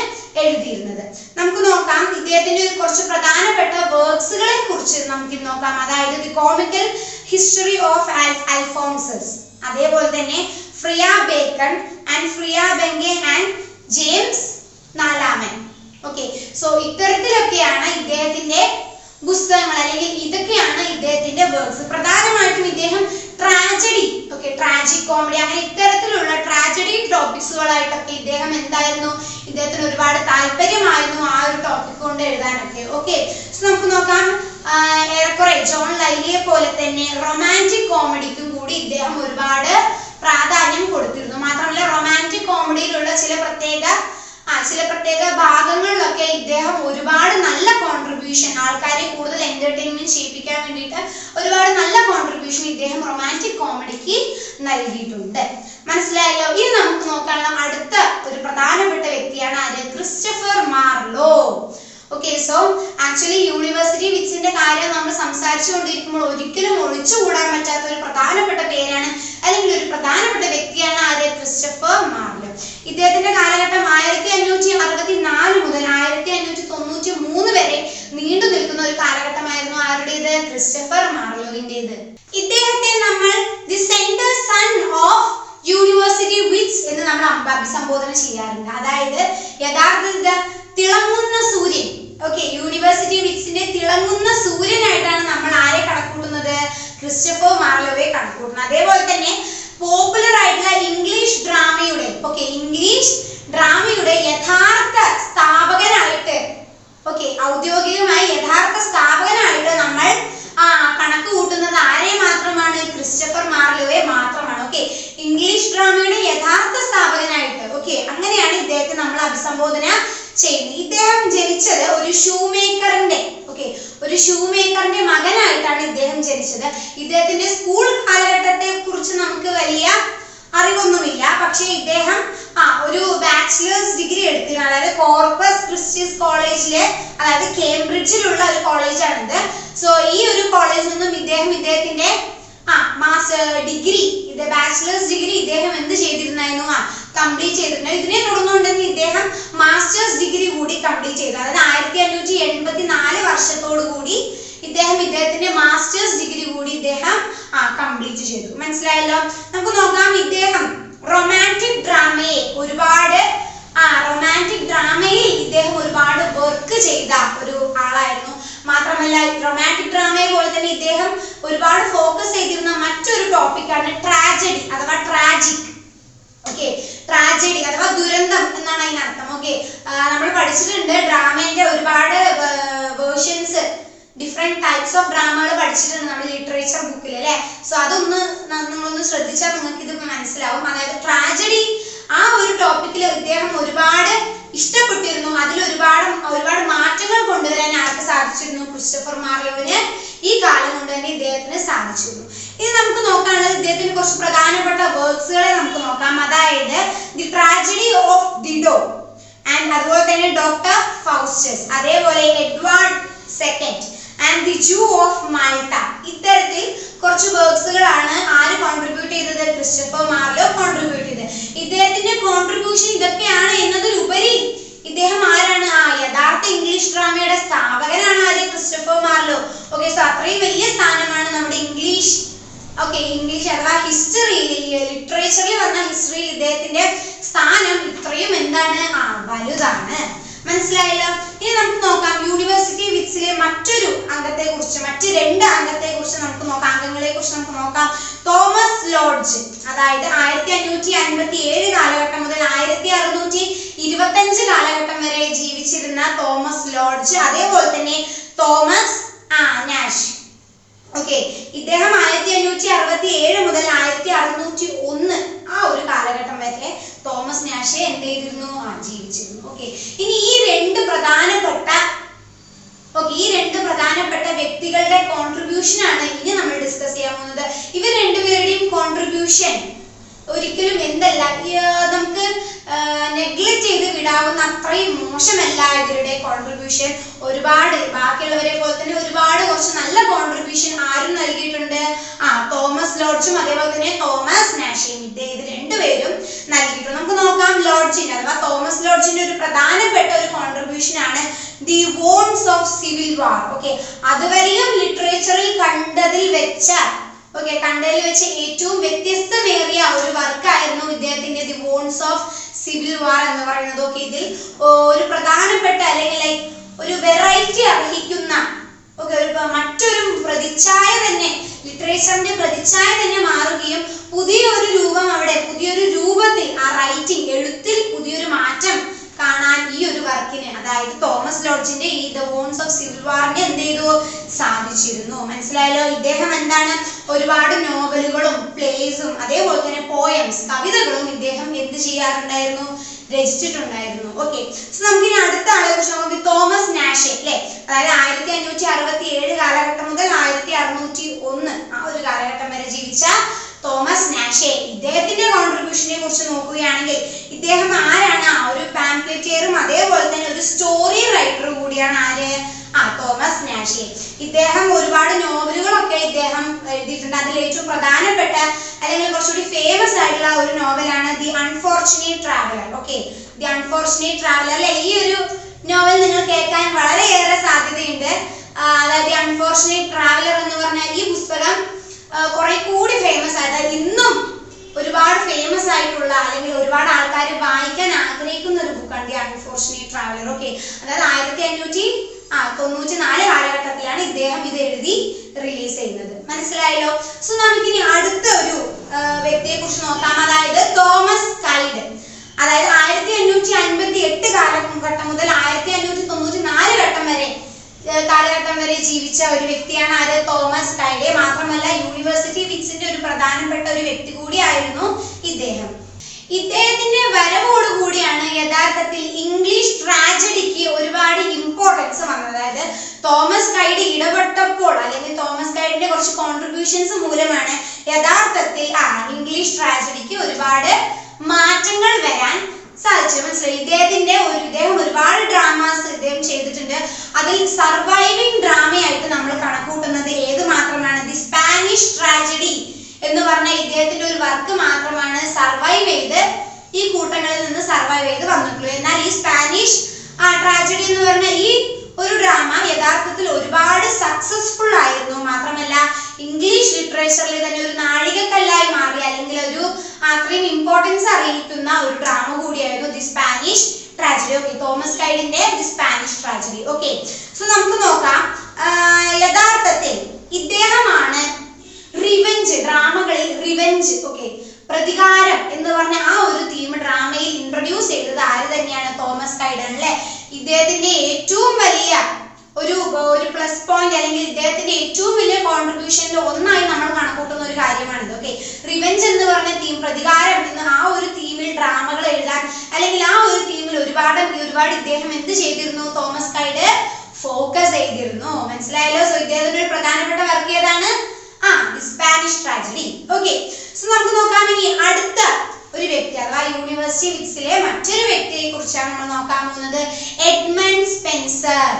എഴുതിയിരുന്നത്. നമുക്ക് നോക്കാം ഇദ്ദേഹത്തിന്റെ കുറച്ച് പ്രധാനപ്പെട്ട വർക്ക്സുകളെ കുറിച്ച് നമുക്ക് നോക്കാം. അതായത് the comical history of Alphonsus, അതേപോലെ തന്നെ Friar Bacon and Friar Bungay and James നാലാമൻ. ഓക്കെ, സോ ഇത്തരത്തിലൊക്കെയാണ് ഇദ്ദേഹത്തിന്റെ പുസ്തകങ്ങൾ, അല്ലെങ്കിൽ ഇതൊക്കെയാണ് ഇദ്ദേഹത്തിന്റെ വർക്ക്സ്. പ്രധാനമായിട്ടും ഇദ്ദേഹം ട്രാജഡി, ട്രാജിക് കോമഡി, അങ്ങനെ ഇത്തരത്തിലുള്ള ട്രാജഡി ടോപ്പിക്സുകളായിട്ടൊക്കെ ഇദ്ദേഹം എന്തായിരുന്നു, ഇദ്ദേഹത്തിന് ഒരുപാട് താല്പര്യമായിരുന്നു ആ ഒരു ടോപ്പിക് കൊണ്ട് എഴുതാനൊക്കെ. ഓക്കെ, സോ നമുക്ക് നോക്കാം ഏറെക്കുറെ ജോൺ ലൈലിയെ പോലെ തന്നെ റൊമാൻറ്റിക് കോമഡിക്കും കൂടി ഇദ്ദേഹം ഒരുപാട് പ്രാധാന്യം കൊടുത്തിരുന്നു. മാത്രമല്ല റൊമാൻറ്റിക് കോമഡിയിലുള്ള ചില പ്രത്യേക ഭാഗങ്ങളിലൊക്കെ ഇദ്ദേഹം ഒരുപാട് നല്ല കോൺട്രിബ്യൂഷൻ, ആൾക്കാരെ കൂടുതൽ എന്റർടൈൻമെന്റ് ചെയ്യിപ്പിക്കാൻ വേണ്ടിയിട്ട് ഒരുപാട് നല്ല കോൺട്രിബ്യൂഷൻ ഇദ്ദേഹം റൊമാൻറ്റിക് കോമഡിക്ക് നൽകിയിട്ടുണ്ട്. മനസ്സിലായല്ലോ? ഇനി നമുക്ക് നോക്കാനുള്ള അടുത്ത ഒരു പ്രധാനപ്പെട്ട വ്യക്തിയാണ് ആര്? Christopher Marlowe. Okay, so actually university വിറ്റ്സിന്റെ കാര്യം നമ്മൾ സംസാരിച്ചുകൊണ്ടിരിക്കുമ്പോൾ ഒരിക്കലും ഒഴിച്ചുകൂടാൻ പറ്റാത്ത ഒരു പ്രധാനപ്പെട്ട പേരാണ് അല്ലെങ്കിൽ ഒരു പ്രധാനപ്പെട്ട വ്യക്തിയാണ് ആര്? Christopher Marlow. ഇദ്ദേഹത്തിന്റെ കാലഘട്ടം 1564 മുതൽ 1593 വരെ നീണ്ടു നിൽക്കുന്ന ഒരു കാലഘട്ടമായിരുന്നു. ആരുടേത്? ക്രിസ്റ്റഫർ മാർലോവിന്റേത്. ഇദ്ദേഹത്തെ നമ്മൾ the centre son of university wits എന്ന് നമ്മൾ അഭിസംബോധന ചെയ്യാറുണ്ട്. അതായത് യഥാർത്ഥത്തിൽ തിളങ്ങുന്ന സൂര്യൻ. ഓക്കെ, യൂണിവേഴ്സിറ്റി വിറ്റ്സിന്റെ തിളങ്ങുന്ന സൂര്യനായിട്ടാണ് നമ്മൾ ആരെ കണക്കൂട്ടുന്നത്? ക്രിസ്റ്റഫർ മാർലോയെ കണക്കൂട്ടുന്നത്. അതേപോലെ തന്നെ പോപ്പുലർ ആയിട്ടുള്ള ഇംഗ്ലീഷ് ഡ്രാമയുടെ യഥാർത്ഥ സ്ഥാപകനായിട്ട്, ഔദ്യോഗികമായി യഥാർത്ഥ സ്ഥാപകനായിട്ട് നമ്മൾ കണക്ക് കൂട്ടുന്നത് ആരെ മാത്രമാണ്? ക്രിസ്റ്റഫർ മാർലോയെ മാത്രമാണ്. ഓക്കെ, ഇംഗ്ലീഷ് ഡ്രാമയുടെ യഥാർത്ഥ സ്ഥാപകനായിട്ട്. ഓക്കെ, അങ്ങനെയാണ് ഇദ്ദേഹത്തെ നമ്മൾ അഭിസംബോധന ചെയ്യുന്നത്. ഇദ്ദേഹം ജനിച്ചത് ഒരു ഷൂ മേക്കറിന്റെ മകനായിട്ടാണ് ഇദ്ദേഹം ജനിച്ചത്. ഇദ്ദേഹത്തിന്റെ സ്കൂൾ കാലഘട്ടത്തെ കുറിച്ച് നമുക്ക് വലിയ അറിവൊന്നുമില്ല. പക്ഷെ ഇദ്ദേഹം ഒരു ബാച്ചിലേഴ്സ് ഡിഗ്രി എടുത്തിരുന്നു. അതായത് കോർപ്പസ് ക്രിസ്റ്റിസ് കോളേജിലെ, അതായത് കേംബ്രിഡ്ജിലുള്ള ഒരു കോളേജാണിത്. സോ ഈ ഒരു കോളേജിൽ നിന്നും ഇദ്ദേഹത്തിന്റെ ബാച്ചിലേഴ്സ് ഡിഗ്രി ഇദ്ദേഹം എന്ത് ചെയ്തിരുന്നായിരുന്നു? കംപ്ലീറ്റ് ചെയ്തിട്ടുണ്ട്. ഇതിനെ തുടർന്നുകൊണ്ടെങ്കിൽ ഇദ്ദേഹം മാസ്റ്റേഴ്സ് ഡിഗ്രി കൂടി കംപ്ലീറ്റ് ചെയ്തു. അതായത് 1584 വർഷത്തോടു കൂടി ഇദ്ദേഹത്തിന്റെ മാസ്റ്റേഴ്സ് ഡിഗ്രി കൂടി ഇദ്ദേഹം കംപ്ലീറ്റ് ചെയ്തു. മനസ്സിലായല്ലോ? നമുക്ക് നോക്കാം ഇദ്ദേഹം റൊമാൻറ്റിക് ഡ്രാമയിൽ ഇദ്ദേഹം ഒരുപാട് വർക്ക് ചെയ്ത ഒരു ആളായിരുന്നു. മാത്രമല്ല റൊമാൻറ്റിക് ഡ്രാമയെ പോലെ തന്നെ ഇദ്ദേഹം ഒരുപാട് ഫോക്കസ് ചെയ്തിരുന്ന മറ്റൊരു ടോപ്പിക്കാണ് ട്രാജഡി അഥവാ ട്രാജിക്. ട്രാജഡി അഥവാ ദുരന്തം എന്നാണ് അതിനർത്ഥം. നമ്മൾ പഠിച്ചിട്ടുണ്ട് ഡ്രാമേന്റെ ഒരുപാട് വേർഷൻസ്, ഡിഫറെന്റ് ടൈപ്സ് ഓഫ് ഡ്രാമകൾ പഠിച്ചിട്ടുണ്ട് നമ്മൾ ലിറ്ററേച്ചർ ബുക്കിൽ അല്ലെ. സോ അതൊന്ന് നിങ്ങളൊന്ന് ശ്രദ്ധിച്ചാൽ നിങ്ങൾക്ക് ഇത് മനസ്സിലാവും. അതായത് ട്രാജഡി ആ ഒരു ടോപ്പിക്കിൽ ഇദ്ദേഹം ഒരുപാട് ഇഷ്ടപ്പെട്ടിരുന്നു. അതിൽ ഒരുപാട് മാറ്റങ്ങൾ കൊണ്ടുവരാൻ ആർക്ക് സാധിച്ചിരുന്നു? ക്രിസ്റ്റഫർ മാർലോവിന് ഈ കാലം കൊണ്ട് തന്നെ ഇദ്ദേഹത്തിന് സാധിച്ചിരുന്നു. ഇനി നമുക്ക് നോക്കാനുള്ളത് ഇദ്ദേഹത്തിന് കുറച്ച് പ്രധാനപ്പെട്ട വർക്ക്സുകളെ നമുക്ക് നോക്കാം. അതായത് ദി ട്രാജഡി ഓഫ് ദിഡോ ആൻഡ് അതുപോലെ തന്നെ ഡോക്ടർ ഫൗസ്റ്റസ്, അതേപോലെ എഡ്വാർഡ് സെക്കൻഡ് ആൻഡ് ദി ജൂ ഓഫ് മാൾട്ട. ഇത്തരത്തിൽ കുറച്ച് വർക്ക്സുകളാണ് ആര് കോൺട്രിബ്യൂട്ട് ചെയ്തത്? ക്രിസ്റ്റഫർ മാർലോ കോൺട്രിബ്യൂട്ട് ചെയ്തത്. ഇദ്ദേഹത്തിന്റെ കോൺട്രിബ്യൂഷൻ ഇതൊക്കെയാണ് എന്നതിലുപരി ഇദ്ദേഹം ആരാണ്? യഥാർത്ഥ ഇംഗ്ലീഷ് ഡ്രാമയുടെ സ്ഥാപകനാണ് ആര്? Christopher Marlowe. ഓക്കെ, സോ അത്രയും വലിയ സ്ഥാനമാണ് നമ്മുടെ ഇംഗ്ലീഷ് അഥവാ ഹിസ്റ്ററിയിൽ, ലിറ്ററേച്ചറിൽ വന്ന ഹിസ്റ്ററിയിൽ ഇദ്ദേഹത്തിന്റെ സ്ഥാനം ഇത്രയും എന്താണ്? വലുതാണ്. മനസ്സിലായല്ലോ. ഇനി നമുക്ക് നോക്കാം യൂണിവേഴ്സിറ്റി വിറ്റ്സിലെ മറ്റൊരു അംഗത്തെ കുറിച്ച്, മറ്റ് രണ്ട് അംഗത്തെ കുറിച്ച് നമുക്ക് നോക്കാം, അംഗങ്ങളെ കുറിച്ച് നമുക്ക് നോക്കാം. തോമസ് ലോഡ്ജ്, അതായത് 1557 കാലഘട്ടം മുതൽ 1625 കാലഘട്ടം വരെ ജീവിച്ചിരുന്ന തോമസ് ലോഡ്ജ്, അതേപോലെ തന്നെ തോമസ് നാഷ്. ഓക്കെ, ഇദ്ദേഹം 1567 മുതൽ 1601 ആ ഒരു കാലഘട്ടം വരെ തോമസ് നാഷെ എന്ത് ചെയ്തിരുന്നു? ജീവിച്ചിരുന്നു. ഓക്കെ, ഇനി ഈ രണ്ട് പ്രധാനപ്പെട്ട വ്യക്തികളുടെ കോൺട്രിബ്യൂഷൻ ആണ് ഇനി നമ്മൾ ഡിസ്കസ് ചെയ്യാൻ പോകുന്നത്. ഇവർ രണ്ടുപേരുടെയും കോൺട്രിബ്യൂഷൻ ഒരിക്കലും എന്തല്ല, നമുക്ക് നെഗ്ലക്ട് ചെയ്ത് വിടാവുന്ന അത്രയും മോശമല്ല ഇവരുടെ കോൺട്രിബ്യൂഷൻ. ഒരുപാട് ബാക്കിയുള്ളവരെ പോലെ തന്നെ ഒരുപാട് കുറച്ച് നല്ല കോൺട്രിബ്യൂഷൻ ആരും നൽകിയിട്ടുണ്ട്. തോമസ് ലോഡ്ജും അതേപോലെ തന്നെ തോമസ് നാഷയും ഇത് രണ്ടുപേരും നൽകിയിട്ടുണ്ട്. നമുക്ക് നോക്കാം ലോഡ്ജിന്റെ അഥവാ തോമസ് ലോഡ്ജിന്റെ ഒരു പ്രധാനപ്പെട്ട ഒരു കോൺട്രിബ്യൂഷൻ ആണ് the wounds of civil war. Okay, അതുവരെയും ലിറ്ററേച്ചറിൽ കണ്ടതിൽ വെച്ച് ഏറ്റവും വ്യത്യസ്തമേറിയ ഒരു വർക്കായിരുന്നു ഇദ്ദേഹത്തിന്റെ the wounds of civil war എന്ന് പറയുന്നത്. ഓക്കെ, ഇതിൽ ഒരു പ്രധാനപ്പെട്ട അല്ലെങ്കിൽ ഒരു വെറൈറ്റി അർഹിക്കുന്ന മറ്റൊരു പ്രതിച്ഛായ തന്നെ, ലിറ്ററേച്ചറിന്റെ പ്രതിച്ഛായ തന്നെ മാറുകയും പുതിയൊരു രൂപത്തിൽ ആ റൈറ്റിംഗ്, എഴുത്തിൽ പുതിയൊരു മാറ്റം കാണാൻ ഈ ഒരു വർക്കിന്, അതായത് തോമസ് ലോഡ്ജിന്റെ ഈ ദ വോൺസ് ഓഫ് സിവിൽ വാറിന് എന്ത് ചെയ്തു? സാധിച്ചിരുന്നു. മനസ്സിലായല്ലോ. ഇദ്ദേഹം എന്താണ്, ഒരുപാട് നോവലുകളും പ്ലേസും അതേപോലെ തന്നെ പോയംസ്, കവിതകളും ഇദ്ദേഹം എന്ത് ചെയ്യാറുണ്ടായിരുന്നു? രചിച്ചിട്ടുണ്ടായിരുന്നു. ഓക്കെ, സോ നമുക്ക് ഇനി അടുത്ത ആളെ കുറിച്ച് നോക്കാം. തോമസ് നാഷെ അല്ലെ, അതായത് 1567 കാലഘട്ടം മുതൽ 1601 ആ ഒരു കാലഘട്ടം വരെ ജീവിച്ച തോമസ് നാഷെ. ഇദ്ദേഹത്തിന്റെ കോൺട്രിബ്യൂഷനെ കുറിച്ച് നോക്കുകയാണെങ്കിൽ ഇദ്ദേഹം ആരാണ്? ഒരു പാംപ്ലെറ്റേറും അതേപോലെ തന്നെ ഒരു സ്റ്റോറി റൈറ്റർ കൂടിയാണ്. ആര്? തോമസ് നാഷെ. ഇദ്ദേഹം ഒരുപാട് നോവലുകളൊക്കെ ഇദ്ദേഹം എഴുതിയിട്ടുണ്ട്. അതിൽ ഏറ്റവും പ്രധാനപ്പെട്ട അല്ലെങ്കിൽ കുറച്ചുകൂടി ഫേമസ് ആയിട്ടുള്ള ഒരു നോവലാണ് the unfortunate traveller. Okay, the unfortunate traveller അല്ലെ, ഈ ഒരു നോവൽ നിങ്ങൾ കേൾക്കാൻ വളരെയേറെ സാധ്യതയുണ്ട്. അതായത് ദി അൺഫോർച്ചുനേറ്റ് ട്രാവലർ എന്ന് പറഞ്ഞ ഈ പുസ്തകം കുറെ കൂടി ഫേമസ് ആയിട്ട് ഇന്നും ഒരുപാട് ഫേമസ് ആയിട്ടുള്ള അല്ലെങ്കിൽ ഒരുപാട് ആൾക്കാർ വായിക്കാൻ ആഗ്രഹിക്കുന്ന ഒരു ബുക്കാണ് ദി അൺഫോർച്ചുനേറ്റ് ട്രാവലർ. ഓക്കെ, അതായത് 1594 കാലഘട്ടത്തിലാണ് ഇദ്ദേഹം ഇത് എഴുതി റിലീസ് ചെയ്യുന്നത്. മനസ്സിലായല്ലോ. സോ നമുക്കിനി അടുത്ത ഒരു വ്യക്തിയെ കുറിച്ച് നോക്കാം. അതായത് തോമസ് കൈഡ്, അതായത് 1558 കാലഘട്ടം മുതൽ 1594 കാലഘട്ടം വരെ ജീവിച്ച ഒരു വ്യക്തിയാണ് ആര്? Thomas kind. മാത്രമല്ല യൂണിവേഴ്സിറ്റി വിറ്റ്സിന്റെ ഒരു പ്രധാനപ്പെട്ട ഒരു വ്യക്തി കൂടിയായിരുന്നു ഇദ്ദേഹം. ഇദ്ദേഹത്തിന്റെ വരവോടുകൂടിയാണ് യഥാർത്ഥത്തിൽ ഇംഗ്ലീഷ് ട്രാജഡിക്ക് ഒരുപാട് ഇമ്പോർട്ടൻസ് വന്നത്. അതായത് തോമസ് കൈഡ് ഇടപെട്ടപ്പോൾ അല്ലെങ്കിൽ തോമസ് കൈഡിന്റെ കുറച്ച് കോൺട്രിബ്യൂഷൻസ് മൂലമാണ് യഥാർത്ഥത്തിൽ ഇംഗ്ലീഷ് ട്രാജഡിക്ക് ഒരുപാട് മാറ്റങ്ങൾ വരാൻ സാധിച്ചു. മനസ്സിലായി. ഇദ്ദേഹം ഒരുപാട് ഡ്രാമാസ് ഇദ്ദേഹം ചെയ്തിട്ടുണ്ട്. അതിൽ സർവൈവിംഗ് ഡ്രാമയായിട്ട് നമ്മൾ കണക്കൂട്ടുന്നത് ഏത് മാത്രമാണ്? ദി സ്പാനിഷ് ട്രാജഡി എന്ന് പറഞ്ഞ ഇദ്ദേഹത്തിന്റെ ഒരു വർക്ക് മാത്രമാണ് ഈ കൂട്ടങ്ങളിൽ നിന്ന് സർവൈവ് ചെയ്ത് വന്നിട്ടുള്ളൂ. എന്നാൽ ഈ സ്പാനിഷ് ട്രാജഡി എന്ന് പറഞ്ഞ ഈ ഒരു ഡ്രാമ യഥാർത്ഥത്തിൽ ഒരുപാട് സക്സസ്ഫുൾ ആയിരുന്നു. മാത്രമല്ല ഇംഗ്ലീഷ് ലിറ്ററേച്ചറിൽ തന്നെ ഒരു നാഴികക്കല്ലായി മാറി അല്ലെങ്കിൽ ഒരു അത്രയും ഇമ്പോർട്ടൻസ് അറിയിക്കുന്ന ഒരു ഡ്രാമ കൂടിയായിരുന്നു the Spanish tragedy. Okay, Thomas കൈഡിന്റെ the Spanish tragedy. Okay, so നമുക്ക് നോക്കാം. യഥാർത്ഥത്തിൽ ഇദ്ദേഹമാണ് ഡ്രാമകളിൽ റിവെഞ്ച്, പ്രതികാരം എന്ന് പറഞ്ഞ ആ ഒരു തീം ഡ്രാമയിൽ ഇൻട്രൊഡ്യൂസ് ചെയ്തത് ആര് തന്നെയാണ്? തോമസ് കൈഡ് ആണ് അല്ലെ. ഇദ്ദേഹത്തിന്റെ ഏറ്റവും വലിയ ഒരു പ്ലസ് പോയിന്റ് അല്ലെങ്കിൽ ഇദ്ദേഹത്തിന്റെ ഏറ്റവും വലിയ കോൺട്രിബ്യൂഷനിൽ ഒന്നായി നമ്മൾ കണക്കൂട്ടുന്ന ഒരു കാര്യമാണിത്. ഓക്കെ, റിവെഞ്ച് എന്ന് പറഞ്ഞ തീം, പ്രതികാരം എന്ന ആ ഒരു തീമിൽ ഡ്രാമകൾ എഴുതാൻ അല്ലെങ്കിൽ ആ ഒരു തീമിൽ ഒരുപാട് ഇദ്ദേഹം എന്ത് ചെയ്തിരുന്നു? തോമസ് കൈഡ് ഫോക്കസ് ചെയ്തിരുന്നു. മനസ്സിലായല്ലോ? സോ ഇദ്ദേഹത്തിന്റെ ഒരു പ്രധാനപ്പെട്ട വർക്ക് ഏതാണ്? The Spanish tragedy. Okay, so നമുക്ക് നോക്കാം ഇനി അടുത്ത ഒരു വ്യക്തി അഥവാ യൂണിവേഴ്സിറ്റി വിക്സിലെ മറ്റൊരു വ്യക്തിയെ കുറിച്ചാണ് നമ്മൾ നോക്കാൻ പോകുന്നത്. Edmund Spencer.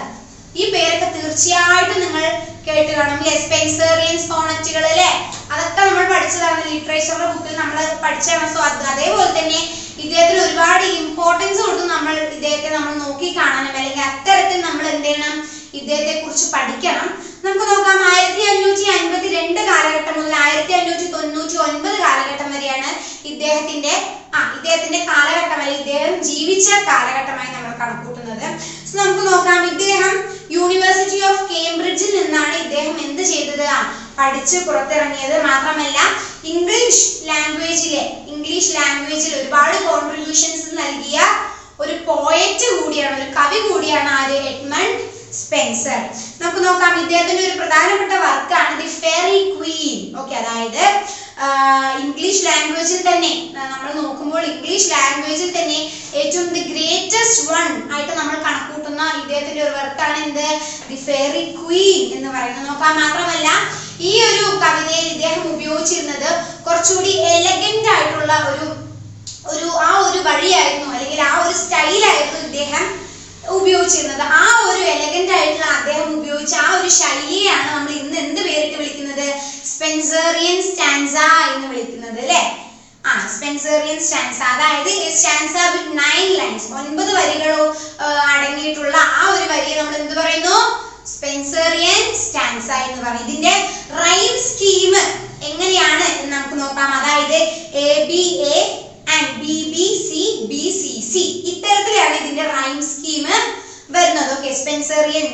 ഈ പേരൊക്കെ തീർച്ചയായിട്ടും നിങ്ങൾ കേട്ട് കാണും. സ്പെൻസറിയൻ സോണറ്റുകൾ അല്ലേ, അതൊക്കെ നമ്മൾ പഠിച്ചതാണ്, ലിറ്ററേച്ചറുടെ ബുക്കിൽ നമ്മൾ പഠിച്ചതാണ്. സോ അതേപോലെ തന്നെ ഇദ്ദേഹത്തിന് ഒരുപാട് ഇമ്പോർട്ടൻസ് കൊടുത്ത് നമ്മൾ ഇദ്ദേഹത്തെ നമ്മൾ നോക്കി കാണണം, അല്ലെങ്കിൽ അത്തരത്തിൽ നമ്മൾ എന്ത് ചെയ്യണം? ഇദ്ദേഹത്തെ കുറിച്ച് പഠിക്കണം. നമുക്ക് നോക്കാം. 1552 കാലഘട്ടം മുതൽ 1599 കാലഘട്ടം വരെയാണ് ഇദ്ദേഹത്തിന്റെ കാലഘട്ടം, അല്ലെങ്കിൽ ഇദ്ദേഹം ജീവിച്ച കാലഘട്ടമായി നമ്മൾ കണക്കൂട്ടുന്നത്. സോ നമുക്ക് നോക്കാം. ഇദ്ദേഹം യൂണിവേഴ്സിറ്റി ഓഫ് കേംബ്രിഡ്ജിൽ നിന്നാണ് ഇദ്ദേഹം എന്ത് ചെയ്തത്? പഠിച്ച് പുറത്തിറങ്ങിയത്. മാത്രമല്ല ഇംഗ്ലീഷ് ലാംഗ്വേജിൽ ഒരുപാട് കോൺട്രിബ്യൂഷൻസ് നൽകിയ ഒരു പോയറ്റ് കൂടിയാണ്, ഒരു കവി കൂടിയാണ് ആര്? Edmund Spencer. നമുക്ക് നോക്കാം. ഇദ്ദേഹത്തിന്റെ ഒരു പ്രധാനപ്പെട്ട വർക്കാണ് ദി ഫെയറി ക്വീൻ. ഓക്കെ, അതായത് ഇംഗ്ലീഷ് ലാംഗ്വേജിൽ തന്നെ നമ്മൾ നോക്കുമ്പോൾ ഇംഗ്ലീഷ് ലാംഗ്വേജിൽ തന്നെ ഏറ്റവും ദി ഗ്രേറ്റസ്റ്റ് വൺ ആയിട്ട് നമ്മൾ കണക്കൂട്ടുന്ന ഇദ്ദേഹത്തിന്റെ ഒരു വർക്കാണ് എന്ത്? ദി ഫെയറി ക്വീൻ എന്ന് പറയുന്നത്. നോക്കാം. മാത്രമല്ല ഈ ഒരു കവിതയിൽ ഇദ്ദേഹം ഉപയോഗിച്ചിരുന്നത് കുറച്ചുകൂടി എലഗന്റ് ആയിട്ടുള്ള ഒരു വഴിയായിരുന്നു, അല്ലെങ്കിൽ ആ ഒരു സ്റ്റൈലായിരുന്നു ഇദ്ദേഹം ഉപയോഗിച്ചിരുന്നത്. ആ ഒരു എലഗന്റ് ആയിട്ടുള്ള അദ്ദേഹം ഉപയോഗിച്ച ആ ഒരു ശൈലിയാണ് നമ്മൾ ഇന്ന് എന്ത് പേരിട്ട് വിളിക്കുന്നത്? സ്പെൻസറിയൻ സ്റ്റാൻസ എന്ന് വിളിക്കുന്നത് അല്ലേ? സ്പെൻസറിയൻ സ്റ്റാൻസ, അതായത് സ്റ്റാൻസ വിത്ത് 9 ലൈൻസ്, 9 വരികളോ അടങ്ങിയിട്ടുള്ള ആ ഒരു വരിയെ നമ്മൾ എന്ത് പറയുന്നു? സ്പെൻസറിയൻ സ്റ്റാൻസ എന്ന് പറയും. ഇതിന്റെ റൈം സ്കീം എങ്ങനെയാണ് എന്ന് നമുക്ക് നോക്കാം. അതായത് ABA and BBC BCC ഇത്തരത്തിലാണ് ഇതിന്റെ റൈം സ്കീം വരുന്നത്. ഓക്കെ, സ്പെൻസറിയൻ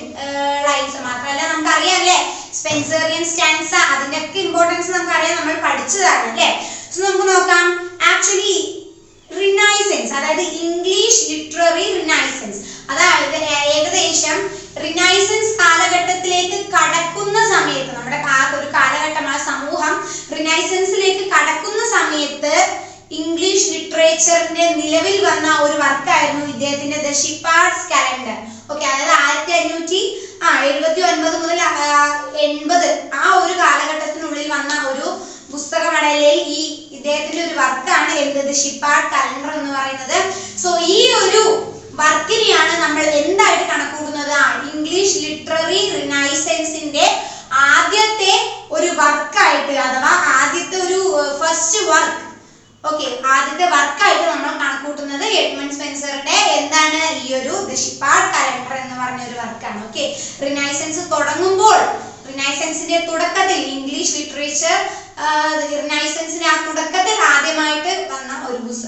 ലൈൻസ് മാത്രമല്ല നമുക്കറിയാം അല്ലേ, സ്പെൻസറിയൻ സ്റ്റാൻസ, അതിന്റെ ഒക്കെ ഇമ്പോർട്ടൻസ് നമുക്കറിയാം, നമ്മൾ പഠിച്ചതാണ് അല്ലേ. സോ നമുക്ക് നോക്കാം. ആക്ച്വലി റിനൈസൻസ്, അതായത് ഇംഗ്ലീഷ് ലിറ്റററി റിനൈസൻസ്, അതായത് ഏകദേശം റിനൈസൻസ് കാലഘട്ടത്തിലേക്ക് കടക്കുന്ന സമയത്ത്, നമ്മുടെ ഒരു കാലഘട്ടം, ആ സമൂഹം റിനൈസൻസിലേക്ക് കടക്കുന്ന സമയത്ത് ഇംഗ്ലീഷ് ലിറ്ററേച്ചറിന്റെ നിലവിൽ വന്ന ഒരു വർക്കായിരുന്നു ഇദ്ദേഹത്തിന്റെ ദ ഷിപ്പാർഡ്സ് കലണ്ടർ. ഓക്കെ, അതായത് 1579 മുതൽ 80 ആ ഒരു കാലഘട്ടത്തിനുള്ളിൽ വന്ന ഒരു പുസ്തകമടയിൽ ഈ ഇദ്ദേഹത്തിന്റെ ഒരു വർക്കാണ് എന്ത്? ഷിപ്പാർഡ് കലണ്ടർ എന്ന് പറയുന്നത്. സോ ഈ ഒരു വർക്കിനെയാണ് നമ്മൾ എന്തായിട്ട് കണക്കൂട്ടുന്നത്? ഇംഗ്ലീഷ് ലിറ്റററി റിനൈസൻസിന്റെ ആദ്യത്തെ ഒരു വർക്കായിട്ട്, അഥവാ ആദ്യത്തെ ഒരു ഫസ്റ്റ് വർക്ക്, ആദ്യത്തെ വർക്കായിട്ട് നമ്മൾ കണക്കൂട്ടുന്നത് എഡ്മണ്ട് സ്പെൻസറിന്റെ എന്താണ്? ഈ ഒരു ദ ഷിപ്പാർഡ് കലണ്ടർ എന്ന് പറഞ്ഞ ഒരു വർക്കാണ്. ഓക്കെ, റിനൈസൻസ് തുടങ്ങുമ്പോൾ, റിനൈസൻസിന്റെ തുടക്കത്തിൽ ഇംഗ്ലീഷ് ലിറ്ററേച്ചർ റിനൈസൻസിന്റെ ആ തുടക്കത്തിൽ ആദ്യമായിട്ട് വന്ന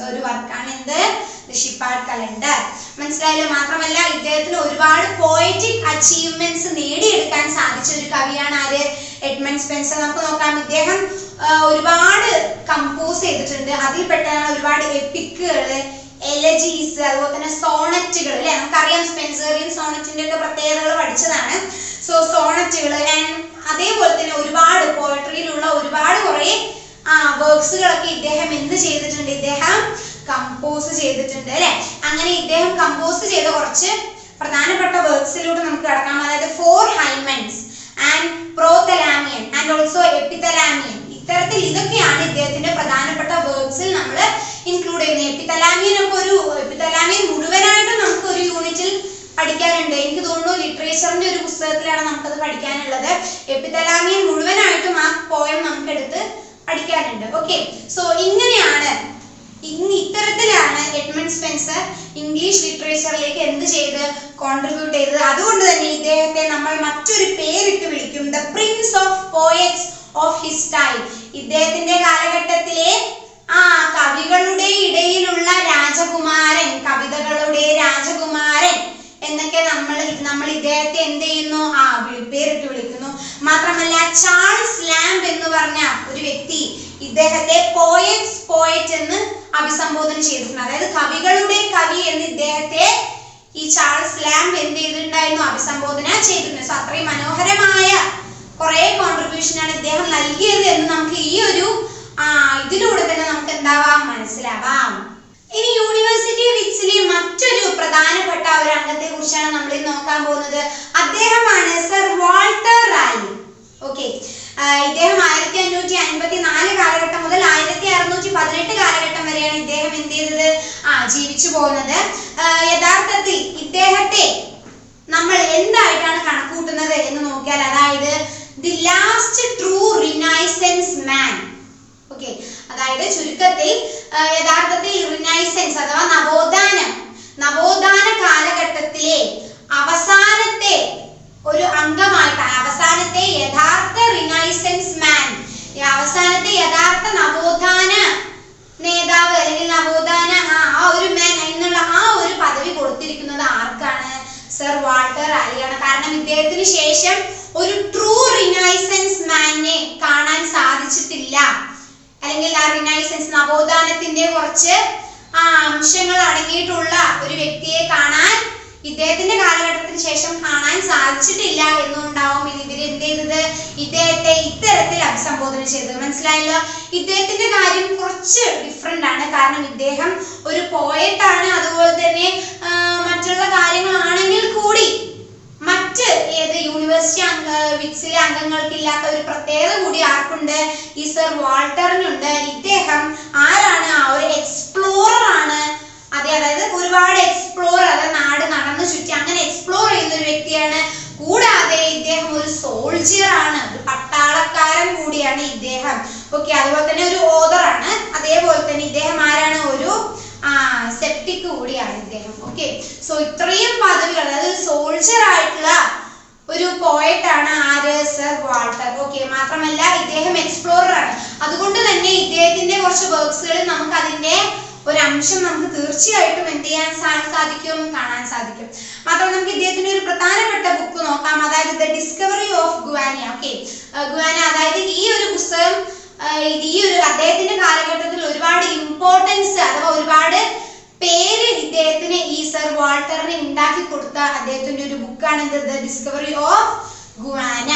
ഒരു വർക്കാണ് എന്ത്? The Shepheardes Calender. മനസ്സിലായല്ലോ? മാത്രമല്ല ഇദ്ദേഹത്തിന് ഒരുപാട് പോയറ്റിക് അച്ചീവ്മെന്റ്സ് നേടിയെടുക്കാൻ സാധിച്ച ഒരു കവിയാണ് ആര്? Edmund Spencer. നമുക്ക് നോക്കാം. ഇദ്ദേഹം ഒരുപാട് കമ്പോസ് ചെയ്തിട്ടുണ്ട്. അതിൽപ്പെട്ടാണ് ഒരുപാട് എപ്പിക്കുകള്, എലജീസ്, അതുപോലെ തന്നെ സോണറ്റുകൾ അല്ലെ. നമുക്കറിയാം സ്പെൻസറിയൻ സോണറ്റിന്റെ ഒക്കെ പ്രത്യേകതകൾ പഠിച്ചതാണ്. സോ സോണറ്റുകൾ അതേപോലെ തന്നെ ഒരുപാട് പോയട്രിയിലുള്ള ഒരുപാട് കുറെ വർക്ക്സുകളൊക്കെ ഇദ്ദേഹം എന്ത് ചെയ്തിട്ടുണ്ട്? ഇദ്ദേഹം കമ്പോസ് ചെയ്തിട്ടുണ്ട് അല്ലെ. അങ്ങനെ ഇദ്ദേഹം കമ്പോസ് ചെയ്ത കുറച്ച് പ്രധാനപ്പെട്ട വർക്ക്സിലൂടെ നമുക്ക് കിടക്കാം. അതായത് 4 ഹൈമൻസ് ആൻഡ് പ്രോതലാമിയൻ ആൻഡ് ഓൾസോ എപ്പിതലാമിയൻ. ഇത്തരത്തിൽ ഇതൊക്കെയാണ് ഇദ്ദേഹത്തിന്റെ പ്രധാനപ്പെട്ട വർക്ക്സിൽ നമ്മൾ ഇൻക്ലൂഡ് ചെയ്യുന്നത്. എപ്പിതലാമിയൻ മുഴുവനായിട്ടും നമുക്ക് ഒരു യൂണിറ്റിൽ പഠിക്കാനുണ്ട്. എനിക്ക് തോന്നുന്നു ലിറ്ററേച്ചറിന്റെ ഒരു പുസ്തകത്തിലാണ് നമുക്കത് പഠിക്കാനുള്ളത്. എപ്പിതലാമിയൻ മുഴുവനായിട്ടും ആ പോയം നമുക്ക് എടുത്ത് പഠിക്കാനുണ്ട്. ഓക്കെ, സോ ഇത്തരത്തിലാണ് എഡ്മണ്ട് സ്പെൻസർ ഇംഗ്ലീഷ് ലിറ്ററേച്ചറിലേക്ക് എന്ത് ചെയ്ത് കോൺട്രിബ്യൂട്ട് ചെയ്തത്. അതുകൊണ്ട് തന്നെ ഇദ്ദേഹത്തെ നമ്മൾ മറ്റൊരു പേരിട്ട് വിളിക്കും, the Prince of poets of his time. ഇദ്ദേഹത്തിന്റെ കാലഘട്ടത്തിലെ കവികളുടെ ഇടയിലുള്ള രാജകുമാരൻ, കവിതകളുടെ രാജകുമാരൻ എന്നൊക്കെ നമ്മൾ ഇദ്ദേഹത്തെ എന്ത് ചെയ്യുന്നു? പേരിട്ട് വിളിക്കുന്നു. മാത്രമല്ല ചാൾസ് ലാംബ് എന്ന് പറഞ്ഞ ഒരു വ്യക്തി ഇദ്ദേഹത്തെ പോയറ്റ് എന്ന് അഭിസംബോധന ചെയ്തിട്ടുണ്ട്. അതായത് കവികളുടെ കവി എന്ന് ഇദ്ദേഹത്തെ ഈ ചാൾസ് ലാംബ് എന്ത് ചെയ്തിട്ടുണ്ടായിരുന്നു, അഭിസംബോധന ചെയ്തിട്ടുണ്ട്. സോ അത്രയും മനോഹരമായ കുറെ കോൺട്രിബ്യൂഷൻ ആണ് ഇദ്ദേഹം നൽകിയത് എന്ന് നമുക്ക് ഈ ഒരു ഇതിലൂടെ തന്നെ നമുക്ക് എന്താവാം, മനസ്സിലാവാം. ഇനി യൂണിവേഴ്സിറ്റി വിറ്റ്സിലെ മറ്റൊരു പ്രധാനപ്പെട്ട ഒരു അംഗത്തെ കുറിച്ചാണ് നമ്മൾ ഇന്ന് നോക്കാൻ പോകുന്നത്. അദ്ദേഹമാണ് സർ വാൾട്ടർ റാലി. ഓക്കെ, ഇദ്ദേഹം 1554 കാലഘട്ടം മുതൽ 1618 കാലഘട്ടം വരെയാണ് ഇദ്ദേഹം എന്ത് ചെയ്തത്, ജീവിച്ചു പോകുന്നത്. യഥാർത്ഥത്തിൽ ഇദ്ദേഹത്തെ നമ്മൾ എന്തായിട്ടാണ് കണക്കൂട്ടുന്നത് എന്ന് നോക്കിയാൽ, അതായത് the last true renaissance man. Okay, അതായത് ചുരുക്കത്തിൽ യഥാർത്ഥത്തിൽ റിനൈസൻസ് അഥവാ നവോത്ഥാന കാലഘട്ടത്തിലെ അവസാനത്തെ ഒരു അംഗമായിട്ട്, അവസാനത്തെ യഥാർത്ഥ റിനൈസൻസ് മാൻ, അവസാനത്തെ യഥാർത്ഥ നവോത്ഥാന നേതാവ് അല്ലെങ്കിൽ നവോത്ഥാന ആ ഒരു മാൻ എന്നുള്ള ആ ഒരു പദവി കൊടുത്തിരിക്കുന്നത് ആർക്കാണ്, സർ വാൾട്ടർ റാലിയാണ്. കാരണം ഇദ്ദേഹത്തിന് ശേഷം ഒരു ട്രൂ റിനൈസൻസ് മാനെ കാണാൻ സാധിച്ചിട്ടില്ല, അല്ലെങ്കിൽ ആ റിനൈസൻസ് നവോത്ഥാനത്തിന്റെ കുറച്ച് അംശങ്ങൾ അടങ്ങിയിട്ടുള്ള ഒരു വ്യക്തിയെ കാണാൻ ഇദ്ദേഹത്തിന്റെ കാലഘട്ടത്തിന് ശേഷം കാണാൻ സാധിച്ചിട്ടില്ല എന്നുണ്ടാവും ഇവർ എന്ത് ചെയ്തത്, ഇദ്ദേഹത്തെ ഇത്തരത്തിൽ അഭിസംബോധന ചെയ്തത്. മനസ്സിലായല്ലോ? ഇദ്ദേഹത്തിന്റെ കാര്യം കുറച്ച് ഡിഫറെന്റ് ആണ്. കാരണം ഇദ്ദേഹം ഒരു പോയറ്റ് ആണ്, അതുപോലെ തന്നെ മറ്റുള്ള കാര്യങ്ങളാണെങ്കിൽ കൂടി മറ്റ് ഏത് യൂണിവേഴ്സിറ്റി വിറ്റ്സിലെ അംഗങ്ങൾക്ക് ഇല്ലാത്ത ഒരു പ്രത്യേകത കൂടി ആർക്കുണ്ട്, ഈ സർ വാൾട്ടറിനുണ്ട്. ഇദ്ദേഹം ആരാണ്, ആ ഒരു എക്സ്പ്ലോറർ ആണ്. അതായത് ഒരുപാട് എക്സ്പ്ലോർ, അതായത് നാട് നടന്നു ചുറ്റി അങ്ങനെ എക്സ്പ്ലോർ ചെയ്യുന്ന ഒരു വ്യക്തിയാണ്. കൂടാതെ ഇദ്ദേഹം ഒരു സോൾജിയർ ആണ്, ഒരു പട്ടാളക്കാരൻ കൂടിയാണ് ഇദ്ദേഹം. ഓക്കെ, അതുപോലെ തന്നെ ഒരു ഓതർ ആണ്. അതേപോലെ തന്നെ ഇദ്ദേഹം ആരാണ്, ഒരു സെപ്റ്റിക് കൂടിയാണ് ഇദ്ദേഹം. ഓക്കെ, സോ ഇത്രയും പദവികൾ, അതായത് സോൾജിയർ ആയിട്ടുള്ള ഒരു പോയറ്റ് ആണ് ആര്, സർ വാൾട്ടർ. ഓക്കെ, മാത്രമല്ല ഇദ്ദേഹം എക്സ്പ്ലോറർ ആണ്. അതുകൊണ്ട് തന്നെ ഇദ്ദേഹത്തിന്റെ കുറച്ച് വർക്ക്സുകളിൽ നമുക്ക് അതിന്റെ ഒരു അംശം നമുക്ക് തീർച്ചയായിട്ടും എന്ത് ചെയ്യാൻ സാധിക്കും, കാണാൻ സാധിക്കും. മാത്രമല്ല നമുക്ക് ഇദ്ദേഹത്തിന്റെ ഒരു പ്രധാനപ്പെട്ട ബുക്ക് നോക്കാം, അതായത് ദ ഡിസ്കവറി ഓഫ് ഗുവാന. ഓക്കെ, ഗുവാന, അതായത് ഈ ഒരു പുസ്തകം ഈ ഒരു അദ്ദേഹത്തിന്റെ കാലഘട്ടത്തിൽ ഒരുപാട് ഇമ്പോർട്ടൻസ് അഥവാ ഒരുപാട് പേര് ഇദ്ദേഹത്തിന് ഈ സർ വാൾട്ടറിന് ഉണ്ടാക്കി കൊടുത്ത അദ്ദേഹത്തിന്റെ ഒരു ബുക്കാണ് ദ ഡിസ്കവറി ഓഫ് ഗുവാന.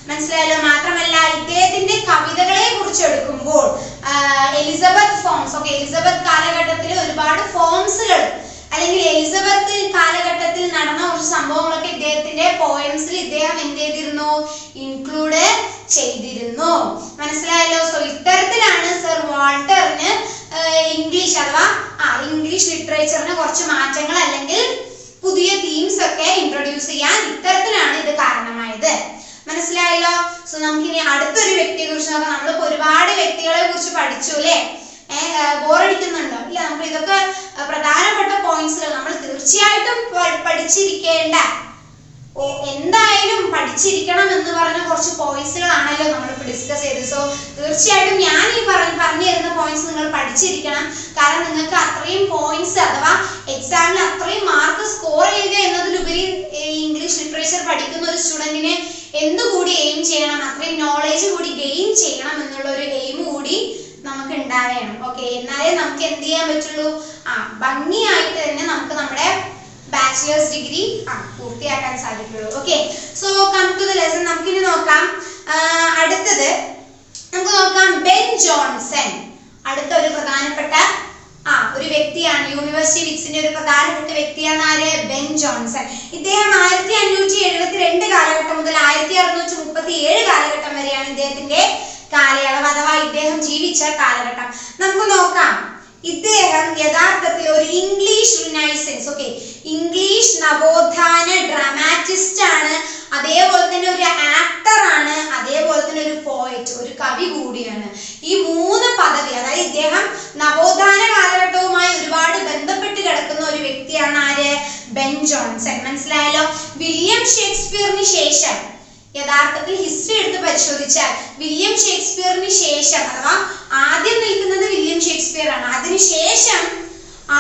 മനസ്സിലായല്ലോ? മാത്രമല്ല ഇദ്ദേഹത്തിന്റെ കവിതകളെ കുറിച്ച് എടുക്കുമ്പോൾ എലിസബത്ത് ഫോംസ്, ഓക്കെ, എലിസബത്ത് കാലഘട്ടത്തിൽ ഒരുപാട് ഫോംസുകൾ അല്ലെങ്കിൽ എലിസബത്ത് കാലഘട്ടത്തിൽ നടന്ന കുറച്ച് സംഭവങ്ങളൊക്കെ ഇദ്ദേഹത്തിന്റെ പോയംസിൽ ഇദ്ദേഹം എന്ത് ചെയ്തിരുന്നു, ഇൻക്ലൂഡ് ചെയ്തിരുന്നു. മനസ്സിലായല്ലോ? സോ ഇത്തരത്തിലാണ് സർ വാൾട്ടറിന് ഇംഗ്ലീഷ് അഥവാ ഇംഗ്ലീഷ് ലിറ്ററേച്ചറിന് കുറച്ച് മാറ്റങ്ങൾ അല്ലെങ്കിൽ പുതിയ തീംസ് ഒക്കെ ഇൻട്രൊഡ്യൂസ് ചെയ്യാൻ ഇത്തരത്തിലാണ് ഇത് കാരണമായത്. മനസ്സിലായല്ലോ? സോ നമുക്കിനി അടുത്തൊരു വ്യക്തിയെ കുറിച്ച് നോക്കാം. നമ്മളിപ്പോ ഒരുപാട് വ്യക്തികളെ കുറിച്ച് പഠിച്ചു അല്ലേ? ബോറടിക്കുന്നുണ്ടോ? ഇല്ല, നമുക്ക് ഇതൊക്കെ പ്രധാനപ്പെട്ട പോയിന്റ്സുകൾ നമ്മൾ തീർച്ചയായിട്ടും പഠിച്ചിരിക്കേണ്ട, എന്തായാലും പഠിച്ചിരിക്കണം എന്ന് പറഞ്ഞ കുറച്ച് പോയിന്റ്സുകളാണല്ലോ നമ്മളിപ്പോൾ ഡിസ്കസ് ചെയ്തത്. സോ തീർച്ചയായിട്ടും ഞാൻ ഈ പറഞ്ഞു തരുന്ന പോയിന്റ്സ് നിങ്ങൾ പഠിച്ചിരിക്കണം. കാരണം നിങ്ങൾക്ക് അത്രയും പോയിന്റ്സ് അഥവാ എക്സാമിൽ അത്രയും മാർക്ക് സ്കോർ ചെയ്യുക എന്നതിലുപരി ഇംഗ്ലീഷ് ലിറ്ററേച്ചർ പഠിക്കുന്ന ഒരു സ്റ്റുഡന്റിന് എന്തുകൂടി എയിം ചെയ്യണം, അത്രയും നോളേജ് കൂടി ഗെയിൻ ചെയ്യണം എന്നുള്ള ഒരു എയിം കൂടി നമുക്ക് ഉണ്ടാവേണം. ഓക്കെ, എന്നാലേ നമുക്ക് എന്ത് ചെയ്യാൻ പറ്റുള്ളൂ, ഭംഗിയായിട്ട് തന്നെ നമുക്ക് നമ്മുടെ ബാച്ചിലേഴ്സ് ഡിഗ്രി പൂർത്തിയാക്കാൻ സാധിക്കുള്ളൂ. Okay, so come to the lesson. നമുക്കിനി നോക്കാം അടുത്തത്. നമുക്ക് നോക്കാം ബെൻ ജോൺസൺ. അടുത്ത ഒരു പ്രധാനപ്പെട്ട ഒരു വ്യക്തിയാണ്, യൂണിവേഴ്സിറ്റി വിറ്റ്സിന്റെ ഒരു പ്രധാനപ്പെട്ട വ്യക്തിയാണ് ആര്, ബെൻ ജോൺസൺ. ഇദ്ദേഹം 1572 കാലഘട്ടം മുതൽ 1637 കാലഘട്ടം വരെയാണ് ഇദ്ദേഹത്തിന്റെ കാലയളവ് അഥവാ ഇദ്ദേഹം ജീവിച്ച കാലഘട്ടം. നമുക്ക് നോക്കാം. ഇദ്ദേഹം യഥാർത്ഥത്തിൽ ഒരു ഇംഗ്ലീഷ് റിനൈസൻസ്, ഓക്കെ, ഇംഗ്ലീഷ് നവോത്ഥാന ഡ്രാമാറ്റിസ്റ്റ് ആണ്. അതേപോലെ തന്നെ ഒരു ആക്ടർ ആണ്, അതേപോലെ തന്നെ ഒരു പോയറ്റ്, ഒരു കവി കൂടിയാണ്. ഈ 3 പദവി, അതായത് ഇദ്ദേഹം നവോത്ഥാന കാലഘട്ടവുമായി ഒരുപാട് ബന്ധപ്പെട്ട് കിടക്കുന്ന ഒരു വ്യക്തിയാണ് ആര്, ബെൻ ജോൺസൺ. മനസ്സിലായല്ലോ? വില്യം ഷേക്സ്പിയറിന് ശേഷം, യഥാർത്ഥത്തിൽ ഹിസ്റ്ററി എടുത്ത് പരിശോധിച്ചാൽ വില്യം ഷേക്സ്പിയറിന് ശേഷം അഥവാ ആദ്യം നിൽക്കുന്നത് വില്യം ഷേക്സ്പിയർ ആണ്. അതിനുശേഷം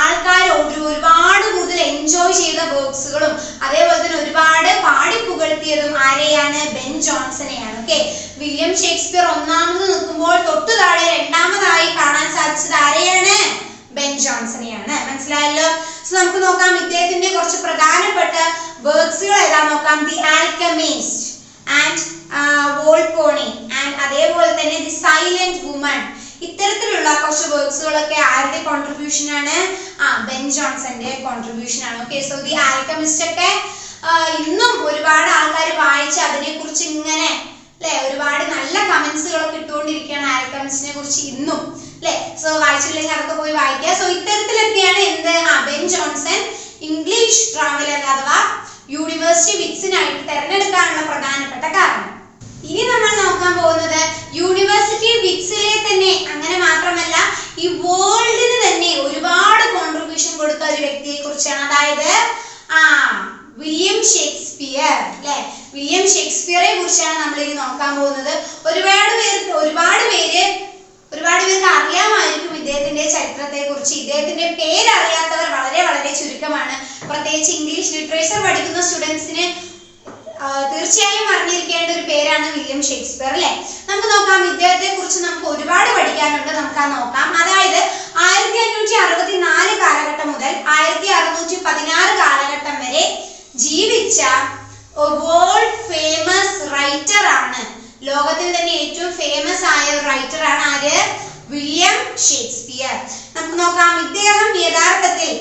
ആൾക്കാർ ഒരുപാട് കൂടുതൽ എൻജോയ് ചെയ്ത വർക്ക്സുകളും അതേപോലെ തന്നെ ഒരുപാട് പാടിപ്പുകഴ്ത്തിയതും ആരെയാണ്, ബെൻ ജോൺസണെയാണ്. ഓക്കെ, വില്യം ഷേക്സ്പിയർ ഒന്നാമത് നിൽക്കുമ്പോൾ തൊട്ടു താഴെ രണ്ടാമതായി കാണാൻ സാധിച്ചത് ആരെയാണ്, ബെൻ ജോൺസണെയാണ്. മനസ്സിലായല്ലോ. സോ നമുക്ക് നോക്കാം ഇദ്ദേഹത്തിന്റെ കുറച്ച് പ്രധാനപ്പെട്ട വർക്ക്സുകൾ ഏതാന്ന് നോക്കാം. ദി ആൽക്കമിസ്റ്റ് ആൻഡ് വോൾപോണി ആൻഡ് അതേപോലെ തന്നെ ദി സൈലന്റ് വുമൺ. ഇത്തരത്തിലുള്ള കുറച്ച് വർക്ക്സുകളൊക്കെ ആരുടെ കോൺട്രിബ്യൂഷൻ ആണ്? ബെൻ ജോൺസന്റെ കോൺട്രിബ്യൂഷൻ ആണ്. ഓക്കെ, സോ ദി ആൽക്കമിസ്റ്റ് ഒക്കെ ഇന്നും ഒരുപാട് ആൾക്കാർ വായിച്ച് അതിനെക്കുറിച്ച് ഇങ്ങനെ അല്ലെ ഒരുപാട് നല്ല കമന്റ്സുകളൊക്കെ ഇട്ടുകൊണ്ടിരിക്കുകയാണ് ആൽക്കമിസ്റ്റിനെ കുറിച്ച് ഇന്നും അല്ലെ. സോ വായിച്ചില്ലെങ്കിൽ അതൊക്കെ പോയി വായിക്കുക. സോ ഇത്തരത്തിലൊക്കെയാണ് എന്ത് ബെൻ ജോൺസൺ ഇംഗ്ലീഷ് ട്രാവലർ അഥവാ യൂണിവേഴ്സിറ്റി വിറ്റ്സിനായിട്ട് തിരഞ്ഞെടുക്കാനുള്ള പ്രധാനപ്പെട്ട കാരണം. ഇനി നമ്മൾ നോക്കാൻ പോകുന്നത് യൂണിവേഴ്സിറ്റി വിറ്റ്സിലെ തന്നെ അങ്ങനെ മാത്രമല്ല ഈ വേൾഡിന് തന്നെ ഒരുപാട് കോൺട്രിബ്യൂഷൻ കൊടുത്ത ഒരു വ്യക്തിയെ കുറിച്ചാണ്. അതായത് വില്യം ഷേക്സ്പിയർ അല്ലെ. വില്യം ഷേക്സ്പിയറെ കുറിച്ചാണ് നമ്മൾ ഇനി നോക്കാൻ പോകുന്നത്. ഒരുപാട് പേർക്ക് അറിയാമായിരിക്കും ഇദ്ദേഹത്തിന്റെ ചരിത്രത്തെ കുറിച്ച്. ഇദ്ദേഹത്തിന്റെ പേര് അറിയാത്തവർ വളരെ വളരെ ചുരുക്കമാണ്. പ്രത്യേകിച്ച് ഇംഗ്ലീഷ് ലിറ്ററേച്ചർ പഠിക്കുന്ന സ്റ്റുഡൻസിന് തീർച്ചയായും അറിഞ്ഞിരിക്കേണ്ട ഒരു പേരാണ് വില്യം ഷേക്സ്പിയർ അല്ലെ. നമുക്ക് നോക്കാം ഇദ്ദേഹത്തെ കുറിച്ച് നമുക്ക് ഒരുപാട് പഠിക്കാനുണ്ട്. നമുക്ക് നോക്കാം. അതായത് 1564 കാലഘട്ടം മുതൽ 1616 കാലഘട്ടം വരെ ജീവിച്ച വേൾഡ് ഫേമസ് റൈറ്റർ ആണ്. ലോകത്തിൽ തന്നെ ഏറ്റവും ഫേമസ് ആയ ഒരു റൈറ്റർ ആണ് ആര്? William Shakespeare. നമുക്ക് നോക്കാം ഇദ്ദേഹം യഥാർത്ഥത്തിൽ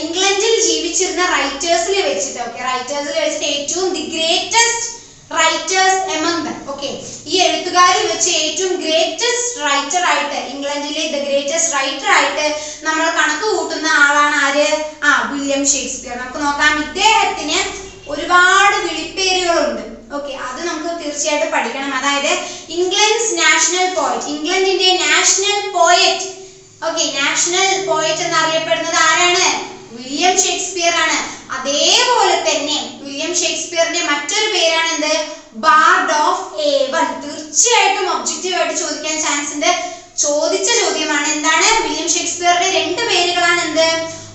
ഇംഗ്ലണ്ടിൽ ജീവിച്ചിരുന്ന റൈറ്റേഴ്സിൽ വെച്ചിട്ട് ഏറ്റവും the greatest writers among them. Okay, ഈ എഴുത്തുകാരിൽ വെച്ച് ഏറ്റവും ഗ്രേറ്റസ്റ്റ് റൈറ്റർ ആയിട്ട് ഇംഗ്ലണ്ടിലെ ദ ഗ്രേറ്റസ്റ്റ് റൈറ്റർ ആയിട്ട് നമ്മൾ കണക്ക് കൂട്ടുന്ന ആളാണ് ആര്? William Shakespeare. നമുക്ക് നോക്കാം ഇദ്ദേഹത്തിന് ഒരുപാട് വിളിപ്പേരുകളുണ്ട്. ഓക്കെ, അത് നമുക്ക് തീർച്ചയായിട്ടും പഠിക്കണം. അതായത് ഇംഗ്ലണ്ട്സ് നാഷണൽ പോയറ്റ്, ഇംഗ്ലണ്ടിന്റെ national poet. Okay, national poet എന്നറിയപ്പെടുന്നത് ആരാണ്? വില്യം ഷേക്സ്പിയർ ആണ്. അതേപോലെ തന്നെ വില്യം ഷേക്സ്പിയറിന്റെ മറ്റൊരു പേരാണ് എന്ത്? Bard of A1. തീർച്ചയായിട്ടും ഒബ്ജക്റ്റീവ് ആയിട്ട് ചോദിക്കാൻ ചാൻസ് ഉണ്ട്. ചോദിച്ച ചോദ്യമാണ്. എന്താണ്? വില്യം ഷേക്സ്പിയറുടെ രണ്ട് പേരുകളാണ് എന്ത്?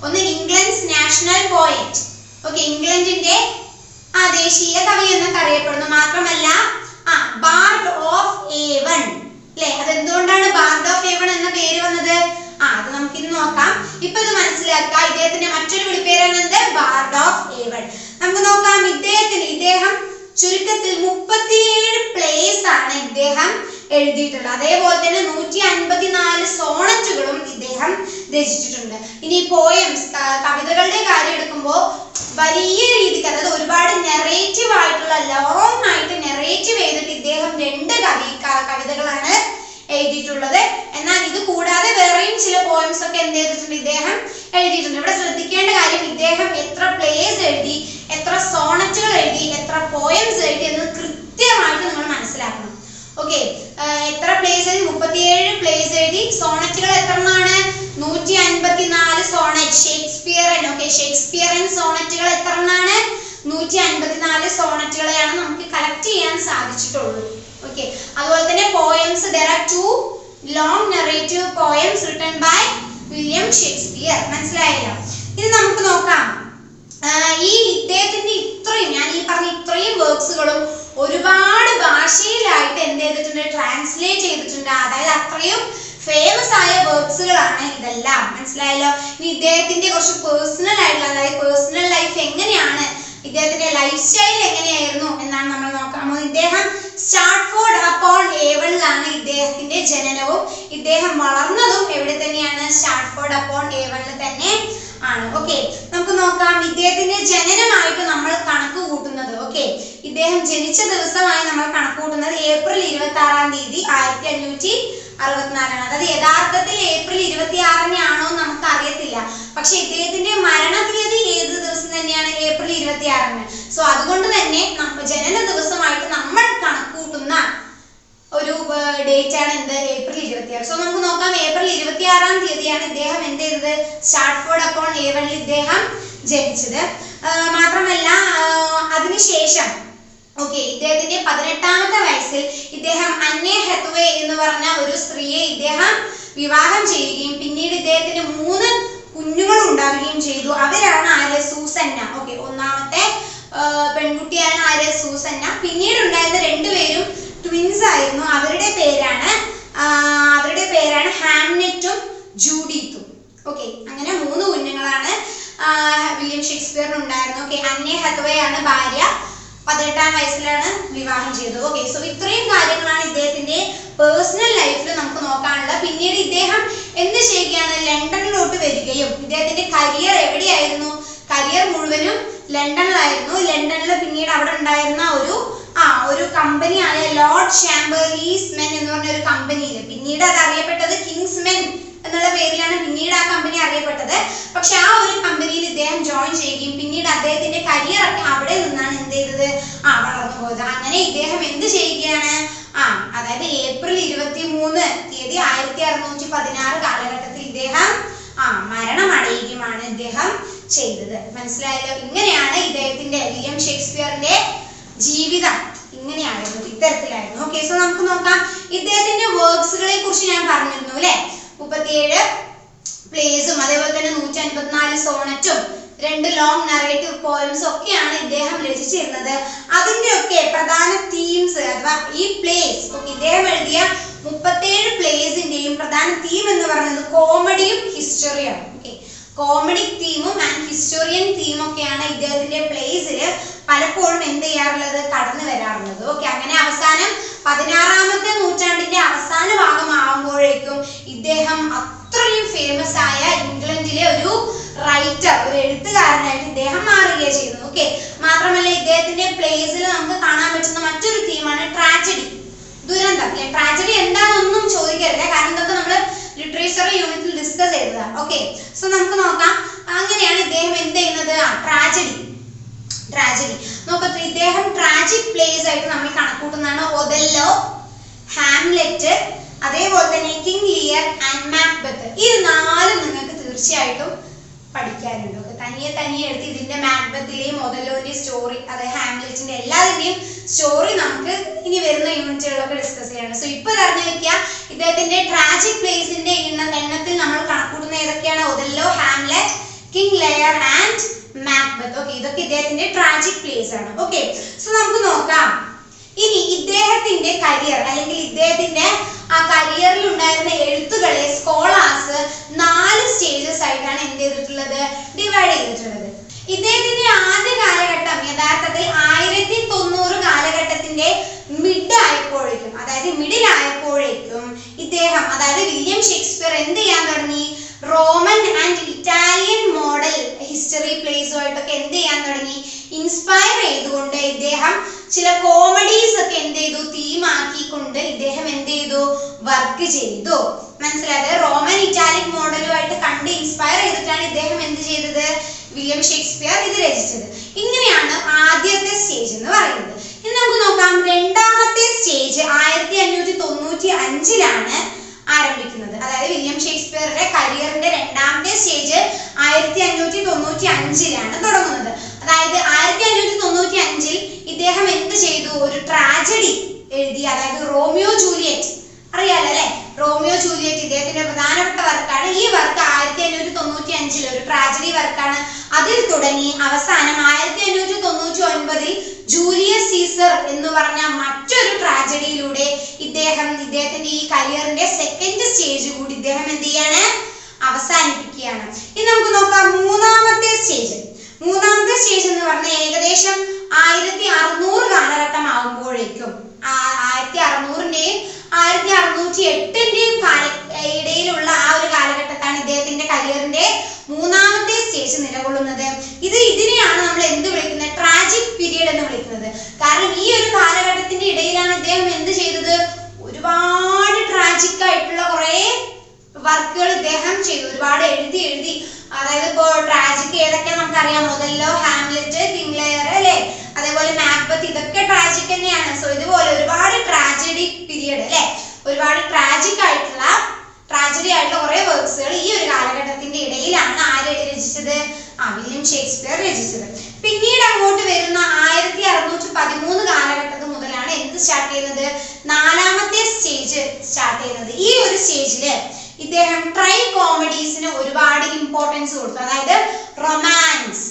ഒന്ന് ഇംഗ്ലണ്ട്സ് നാഷണൽ പോയറ്റ്. ഓക്കെ, ഇംഗ്ലണ്ടിന്റെ ദേശീയ കവി എന്നൊക്കെ അറിയപ്പെടുന്നു. മാത്രമല്ല ബാർഡ് ഓഫ് ഏവൺ അല്ലെ. അതെന്തുകൊണ്ടാണ് ബാർഡ് ഓഫ് ഏവൺ എന്ന പേര് വന്നത്? അത് നമുക്ക് ഇന്ന് നോക്കാം. ഇപ്പൊ ഇത് മനസ്സിലാക്കാം. ഇദ്ദേഹത്തിന്റെ മറ്റൊരു വിളിപ്പേരാണ് എന്ത്? Bard of A1. നമുക്ക് നോക്കാം ഇദ്ദേഹം ചുരുക്കത്തിൽ 37 പ്ലേസ് ആണ് ഇദ്ദേഹം എഴുതിയിട്ടുള്ളത്. അതേപോലെ തന്നെ 154 സോണറ്റുകളും ഇദ്ദേഹം രചിച്ചിട്ടുണ്ട്. ഇനി പോയംസ് കവിതകളുടെ കാര്യം എടുക്കുമ്പോൾ വലിയ രീതിക്ക് അതായത് ഒരുപാട് നെറേറ്റീവ് ആയിട്ടുള്ള ലോങ് ആയിട്ട് നെറേറ്റീവ് ചെയ്തിട്ട് ഇദ്ദേഹം 2 കവിതകളാണ് എഴുതിയിട്ടുള്ളത്. എന്നാൽ ഇത് കൂടാതെ വേറെയും ചില പോയംസ് ഒക്കെ എന്ത് ചെയ്തിട്ടുണ്ട്? ഇദ്ദേഹം എഴുതിയിട്ടുണ്ട്. ഇവിടെ ശ്രദ്ധിക്കേണ്ട കാര്യം ഇദ്ദേഹം എത്ര പ്ലേസ് എഴുതി, എത്ര സോണറ്റുകൾ എഴുതി, എത്ര പോയംസ് എഴുതി എന്ന് കൃത്യമായിട്ട് നിങ്ങൾ മനസ്സിലാക്കണം. ഓക്കെ, എത്ര പ്ലേസ് എഴുതി? 37 പ്ലേസ് എഴുതി. സോണറ്റുകൾ എത്രണ്ണാണ്? 154 സോണറ്റ്. ഷേക്സ്പിയറൻ. ഓക്കെ, ഷേക്സ്പിയറൻ സോണറ്റുകൾ എത്രണ്ണാണ്? 154 സോണറ്റുകളെയാണ് നമുക്ക് കളക്ട് ചെയ്യാൻ സാധിച്ചിട്ടുള്ളൂ. ഓക്കെ, അതുപോലെ തന്നെ poems, there are 2 long narrative poems written by William Shakespeare. മനസ്സിലായല്ലോ. ഇനി നമുക്ക് നോക്കാം ഈ ഇദ്ദേഹത്തിന്റെ ഞാൻ ഈ പറഞ്ഞ ഇത്രയും വർക്ക്സുകളും ഒരുപാട് ഭാഷയിലായിട്ട് എന്ത് ചെയ്തിട്ടുണ്ട്? ട്രാൻസ്ലേറ്റ് ചെയ്തിട്ടുണ്ട്. അതായത് അത്രയും ഫേമസ് ആയ വർക്ക്സുകളാണ് ഇതെല്ലാം. മനസ്സിലായല്ലോ. ഇനി ഇദ്ദേഹത്തിന്റെ കുറച്ച് പേഴ്സണൽ ആയിട്ടുള്ള അതായത് പേഴ്സണൽ ലൈഫ് എങ്ങനെയാണ്, ഇദ്ദേഹത്തിന്റെ ലൈഫ് സ്റ്റൈൽ എങ്ങനെയായിരുന്നു എന്നാണ് നമ്മൾ നോക്കാൻ പോകുന്നത്. ഇദ്ദേഹം സ്റ്റാർട്ട്ഫോർഡ് അപ്പോൺ ഏവണിലാണ് ഇദ്ദേഹത്തിന്റെ ജനനവും. ഇദ്ദേഹം വളർന്നതും എവിടെ തന്നെയാണ്? സ്റ്റാർട്ട്ഫോർഡ് അപ്പോൺ ഏവണിൽ തന്നെ ആണ്. ഓക്കെ, നമുക്ക് നോക്കാം ഇദ്ദേഹത്തിന്റെ ജനനമായിട്ട് നമ്മൾ കണക്ക് കൂട്ടുന്നത്. ഓക്കെ, ഇദ്ദേഹം ജനിച്ച ദിവസമായി നമ്മൾ കണക്ക് കൂട്ടുന്നത് ഏപ്രിൽ 26-ാം തീയതി 1564 ആണ്. അതായത് യഥാർത്ഥത്തിൽ ഏപ്രിൽ 26-ന് ആണോ നമുക്ക് അറിയത്തില്ല. പക്ഷെ ഇദ്ദേഹത്തിന്റെ മരണ തീയതി ഏത് ദിവസം തന്നെയാണ്? ഏപ്രിൽ 26-ന്. സോ അതുകൊണ്ട് തന്നെ ജനന ദിവസമായിട്ട് നമ്മൾ കണക്ക് കൂട്ടുന്ന ഒരു ഡേറ്റ് ആണ് എന്ത്? ഏപ്രിൽ 26. സോ നമുക്ക് നോക്കാം ഏപ്രിൽ 26-ാം തീയതിയാണ് ഇദ്ദേഹം എന്ത് ചെയ്തത്? സ്റ്റാർട്ട്ഫോർഡ് അപ്പോൺ ഏവണിൽ ഇദ്ദേഹം ജനിച്ചത്. മാത്രമല്ല അതിനുശേഷം ഇദ്ദേഹത്തിന്റെ 18-ാമത്തെ വയസ്സിൽ ഇദ്ദേഹം അന്നെ ഹെത്വേ എന്ന് പറഞ്ഞ ഒരു സ്ത്രീയെ ഇദ്ദേഹം വിവാഹം ചെയ്യുകയും പിന്നീട് ഇദ്ദേഹത്തിന് 3 കുഞ്ഞുങ്ങൾ ഉണ്ടാവുകയും ചെയ്തു. അവരാണ് ആര്? സൂസന്ന. ഒന്നാമത്തെ പെൺകുട്ടിയാണ് ആര്? സൂസന്ന. പിന്നീട് ഉണ്ടായിരുന്ന 2 പേരും ട്വിൻസ് ആയിരുന്നു. അവരുടെ പേരാണ് ഹാംനെറ്റും ജൂഡിത്തും. അന്നെ ഹത്വേ ആണ് ഭാര്യ. 18-ാം വയസ്സിലാണ് വിവാഹം ചെയ്തത്. ഓക്കെ, സോ ഇത്രയും കാര്യങ്ങളാണ് ഇദ്ദേഹത്തിന്റെ പേഴ്സണൽ ലൈഫിൽ നമുക്ക് നോക്കാനുള്ളത്. പിന്നീട് ഇദ്ദേഹം എന്ത് ചെയ്യുകയാണ്, ലണ്ടനിലോട്ട് വരികയും ഇദ്ദേഹത്തിന്റെ കരിയർ എവിടെയായിരുന്നു, കരിയർ മുഴുവനും ലണ്ടനിലായിരുന്നു. ലണ്ടനിൽ പിന്നീട് അവിടെ ഉണ്ടായിരുന്ന ഒരു കമ്പനിയായ ലോർഡ് ചാംബർലീസ് മെൻ എന്ന് പറഞ്ഞ ഒരു കമ്പനിയിൽ, പിന്നീട് അത് അറിയപ്പെട്ടത് കിങ്സ് മെൻ എന്നുള്ള പേരിലാണ് പിന്നീട് ആ കമ്പനി അറിയപ്പെട്ടത്. പക്ഷെ ആ ഒരു കമ്പനിയിൽ ഇദ്ദേഹം ജോയിൻ ചെയ്യുകയും പിന്നീട് അദ്ദേഹത്തിന്റെ കരിയർ ഒക്കെ അവിടെ നിന്നാണ് എന്ത് ചെയ്തത്, വളർന്നു പോയത്. അങ്ങനെ ഇദ്ദേഹം എന്ത് ചെയ്യുകയാണ്, അതായത് ഏപ്രിൽ 23 തീയതി 1616 കാലഘട്ടത്തിൽ ഇദ്ദേഹം മരണമടയുകയുമാണ് ഇദ്ദേഹം ചെയ്തത്. മനസ്സിലായല്ലോ? ഇങ്ങനെയാണ് ഇദ്ദേഹത്തിന്റെ വില്യം ഷേക്സ്പിയറിന്റെ ജീവിതം ഇങ്ങനെയായിരുന്നു, ഇത്തരത്തിലായിരുന്നു. ഓക്കെ, സോ നമുക്ക് നോക്കാം. ഇദ്ദേഹത്തിന്റെ വർക്ക്സുകളെ കുറിച്ച് ഞാൻ പറഞ്ഞിരുന്നു അല്ലെ. 37 പ്ലേസും അതേപോലെ തന്നെ 154 സോണറ്റും 2 ലോങ് നറേറ്റീവ് പോയംസ് ഒക്കെയാണ് ഇദ്ദേഹം രചിച്ചിരുന്നത്. അതിന്റെ ഒക്കെ പ്രധാന തീംസ് അഥവാ ഈ പ്ലേസ്, ഇദ്ദേഹം എഴുതിയ 37 പ്ലേസിന്റെയും പ്രധാന തീം എന്ന് പറയുന്നത് കോമഡിയും ഹിസ്റ്ററിയാണ്. ഓക്കെ, കോമഡിക് തീമും ആൻഡ് ഹിസ്റ്റോറിയൻ തീമും ഒക്കെയാണ് ഇദ്ദേഹത്തിന്റെ പ്ലേസിൽ പലപ്പോഴും എന്ത് ചെയ്യാറുള്ളത്, കടന്നു വരാറുള്ളത്. ഓക്കെ, അങ്ങനെ അവസാനം 16-ാമത്തെ നൂറ്റാണ്ടിന്റെ അവസാന ഭാഗമാകുമ്പോഴേക്കും ഇദ്ദേഹം അത്രയും ഫേമസ് ആയ ഇംഗ്ലണ്ടിലെ ഒരു റൈറ്റർ, ഒരു എഴുത്തുകാരനായിട്ട് ഇദ്ദേഹം മാറുകയാണ് ചെയ്യുന്നത്. ഓക്കെ, മാത്രമല്ല ഇദ്ദേഹത്തിന്റെ പ്ലേസിൽ നമുക്ക് കാണാൻ പറ്റുന്ന മറ്റൊരു തീമാണ് ട്രാജഡി, ദുരന്തം. അല്ലെ, ട്രാജഡി എന്താണെന്നൊന്നും ചോദിക്കരുത്, കാരണം ഇതൊക്കെ നമ്മൾ ലിറ്ററേച്ചർ യൂണിറ്റിൽ ഡിസ്കസ് ചെയ്തതാണ്. ഓക്കെ, സോ നമുക്ക് നോക്കാം. അങ്ങനെയാണ് ഇദ്ദേഹം എന്ത് ചെയ്യുന്നത്, ട്രാജഡി നോക്കട്ടെ. ഇദ്ദേഹം ട്രാജിക് പ്ലേസ് ആയിട്ട് നമ്മൾ കണക്കൂട്ടുന്നതാണ് ഒതെല്ലോ, ഹാംലെറ്റ്, അതേപോലെ തന്നെ കിങ് ലിയർ ആൻഡ് മാക്ബെത്ത്. ഈ 4 നിങ്ങൾക്ക് തീർച്ചയായിട്ടും പഠിക്കാനുണ്ട്. തനിയെ എടുത്ത് ഇതിന്റെ മാക്ബെത്തിലെയും ഒതെല്ലോന്റെയും സ്റ്റോറി, അതായത് ഹാംലെറ്റിന്റെ എല്ലാതിന്റെയും സ്റ്റോറി നമുക്ക് ഇനി വരുന്ന യൂണിറ്റുകളിലൊക്കെ ഡിസ്കസ് ചെയ്യണം. സോ ഇപ്പൊ അറിഞ്ഞു വെക്കുക, ഇദ്ദേഹത്തിന്റെ ട്രാജിക് പ്ലേസിന്റെ എണ്ണത്തിൽ നമ്മൾ കണക്കൂട്ടുന്ന ഏതൊക്കെയാണ്, Othello, Hamlet, King Lear and Macbeth. Okay, ഇതൊക്കെ ഇദ്ദേഹത്തിന്റെ ട്രാജിക് പ്ലേസ് ആണ്. ഓക്കെ, സോ നമുക്ക് നോക്കാം. ഇനി ഇദ്ദേഹത്തിന്റെ കരിയർ അല്ലെങ്കിൽ ഇദ്ദേഹത്തിന്റെ ആ കരിയറിൽ ഉണ്ടായിരുന്ന എഴുത്തുകളെ സ്കോളേഴ്സ് 4 സ്റ്റേജസ് ആയിട്ടാണ് എന്ത് ചെയ്തിട്ടുള്ളത്, ഡിവൈഡ് ചെയ്തിട്ടുള്ളത്. ഇദ്ദേഹത്തിന്റെ ആദ്യ കാലഘട്ടം യഥാർത്ഥത്തിൽ 1090 കാലഘട്ടത്തിന്റെ മിഡിൽ ആയപ്പോഴേക്കും ഇദ്ദേഹം, അതായത് വില്യം ഷേക്സ്പിയർ എന്ത് ചെയ്യാൻ തുടങ്ങി, Roman and Italian model history പ്ലേസുമായിട്ടൊക്കെ എന്ത് ചെയ്യാൻ തുടങ്ങി, ഇൻസ്പയർ ചെയ്തുകൊണ്ട് ഇദ്ദേഹം ചില കോമഡീസ് ഒക്കെ എന്ത് ചെയ്തു, തീമാക്കിക്കൊണ്ട് ഇദ്ദേഹം എന്ത് ചെയ്തു, വർക്ക് ചെയ്തു. മനസ്സിലായത്? റോമൻ ഇറ്റാലിക് മോഡലുമായിട്ട് കണ്ട് ഇൻസ്പയർ ചെയ്തിട്ടാണ് ഇദ്ദേഹം എന്ത് ചെയ്തത്, വില്യം ഷേക്സ്പിയർ ഇത് രചിച്ചത്. ഇങ്ങനെയാണ് ആദ്യത്തെ സ്റ്റേജ് എന്ന് പറയുന്നത്. ഇനി നമുക്ക് നോക്കാം. രണ്ടാമത്തെ സ്റ്റേജ് 1595-ലാണ് ആരംഭിക്കുന്നത്. അതായത് വില്യം ഷേക്സ്പിയറുടെ കരിയറിന്റെ രണ്ടാമത്തെ സ്റ്റേജ് 1595-ലാണ് തുടങ്ങുന്നത്. അതായത് 1595-ൽ ഇദ്ദേഹം എന്ത് ചെയ്തു, ഒരു ട്രാജഡി എഴുതി. അതായത് റോമിയോ ജൂലിയറ്റ്, അറിയാലോ അല്ലെ, റോമിയോ ജൂലിയറ്റ് ഇദ്ദേഹത്തിന്റെ പ്രധാനപ്പെട്ട വർക്കാണ്. ഈ വർക്ക് 1595 ഒരു ട്രാജഡി വർക്കാണ്. അതിൽ തുടങ്ങി അവസാനം 1599-ൽ ജൂലിയസ് സീസർ എന്ന് പറഞ്ഞ മറ്റൊരു ട്രാജഡിയിലൂടെ ഇദ്ദേഹത്തിന്റെ ഈ കരിയറിന്റെ സെക്കൻഡ് സ്റ്റേജ് കൂടി ഇദ്ദേഹം എന്ത് ചെയ്യാണ്, അവസാനിപ്പിക്കുകയാണ്. ഇനി നമുക്ക് നോക്കാം മൂന്നാമത്തെ സ്റ്റേജ്. മൂന്നാമത്തെ സ്റ്റേജ് എന്ന് പറഞ്ഞാൽ ഏകദേശം 1600 കാലഘട്ടം ആകുമ്പോഴേക്കും 1600-ന്റെയും 1608-ന്റെയും ഇടയിലുള്ള ആ ഒരു കാലഘട്ടത്താണ് ഇദ്ദേഹത്തിന്റെ കരിയറിന്റെ മൂന്നാമത്തെ സ്റ്റേജ് നിലകൊള്ളുന്നത്. ഇതിനെയാണ് നമ്മൾ എന്ത് വിളിക്കുന്നത്, ട്രാജിക് പീരിയഡ് എന്ന് വിളിക്കുന്നത്. കാരണം ഈ ഒരു കാലഘട്ടത്തിന്റെ ഇടയിലാണ് ഇദ്ദേഹം എന്ത് ചെയ്തത്, ഒരുപാട് ട്രാജിക് ആയിട്ടുള്ള കുറെ വർക്കുകൾ ഇദ്ദേഹം ചെയ്തു. ഒരുപാട് എഴുതി അതായത് ഇപ്പോ ട്രാജിക് ഏതൊക്കെ നമുക്കറിയാം, ഒതെല്ലോ, ഹാംലെറ്റ്, കിങ് ലിയർ അല്ലെ, അതേപോലെ മാക്ബെത്ത്, ഇതൊക്കെ ട്രാജിക് തന്നെയാണ്. സോ ഇതുപോലെ ഒരുപാട് ട്രാജഡി പീരിയഡ് അല്ലെ, ഒരുപാട് ട്രാജഡി ആയിട്ടുള്ള കുറെ വർക്ക്സുകൾ ഈ ഒരു കാലഘട്ടത്തിന്റെ ഇടയിലാണ് ആര് രചിച്ചത്, വില്യം ഷേക്സ്പിയർ രചിച്ചത്. പിന്നീട് അങ്ങോട്ട് വരുന്ന 1613 കാലഘട്ടത്തിൽ മുതലാണ് എന്ത് സ്റ്റാർട്ട് ചെയ്യുന്നത്, നാലാമത്തെ സ്റ്റേജ് സ്റ്റാർട്ട് ചെയ്യുന്നത്. ഈ ഒരു സ്റ്റേജില് ഇദ്ദേഹം ട്രൈ കോമഡീസിന് ഒരുപാട് ഇമ്പോർട്ടൻസ് കൊടുത്തു. അതായത് റൊമാൻസ്,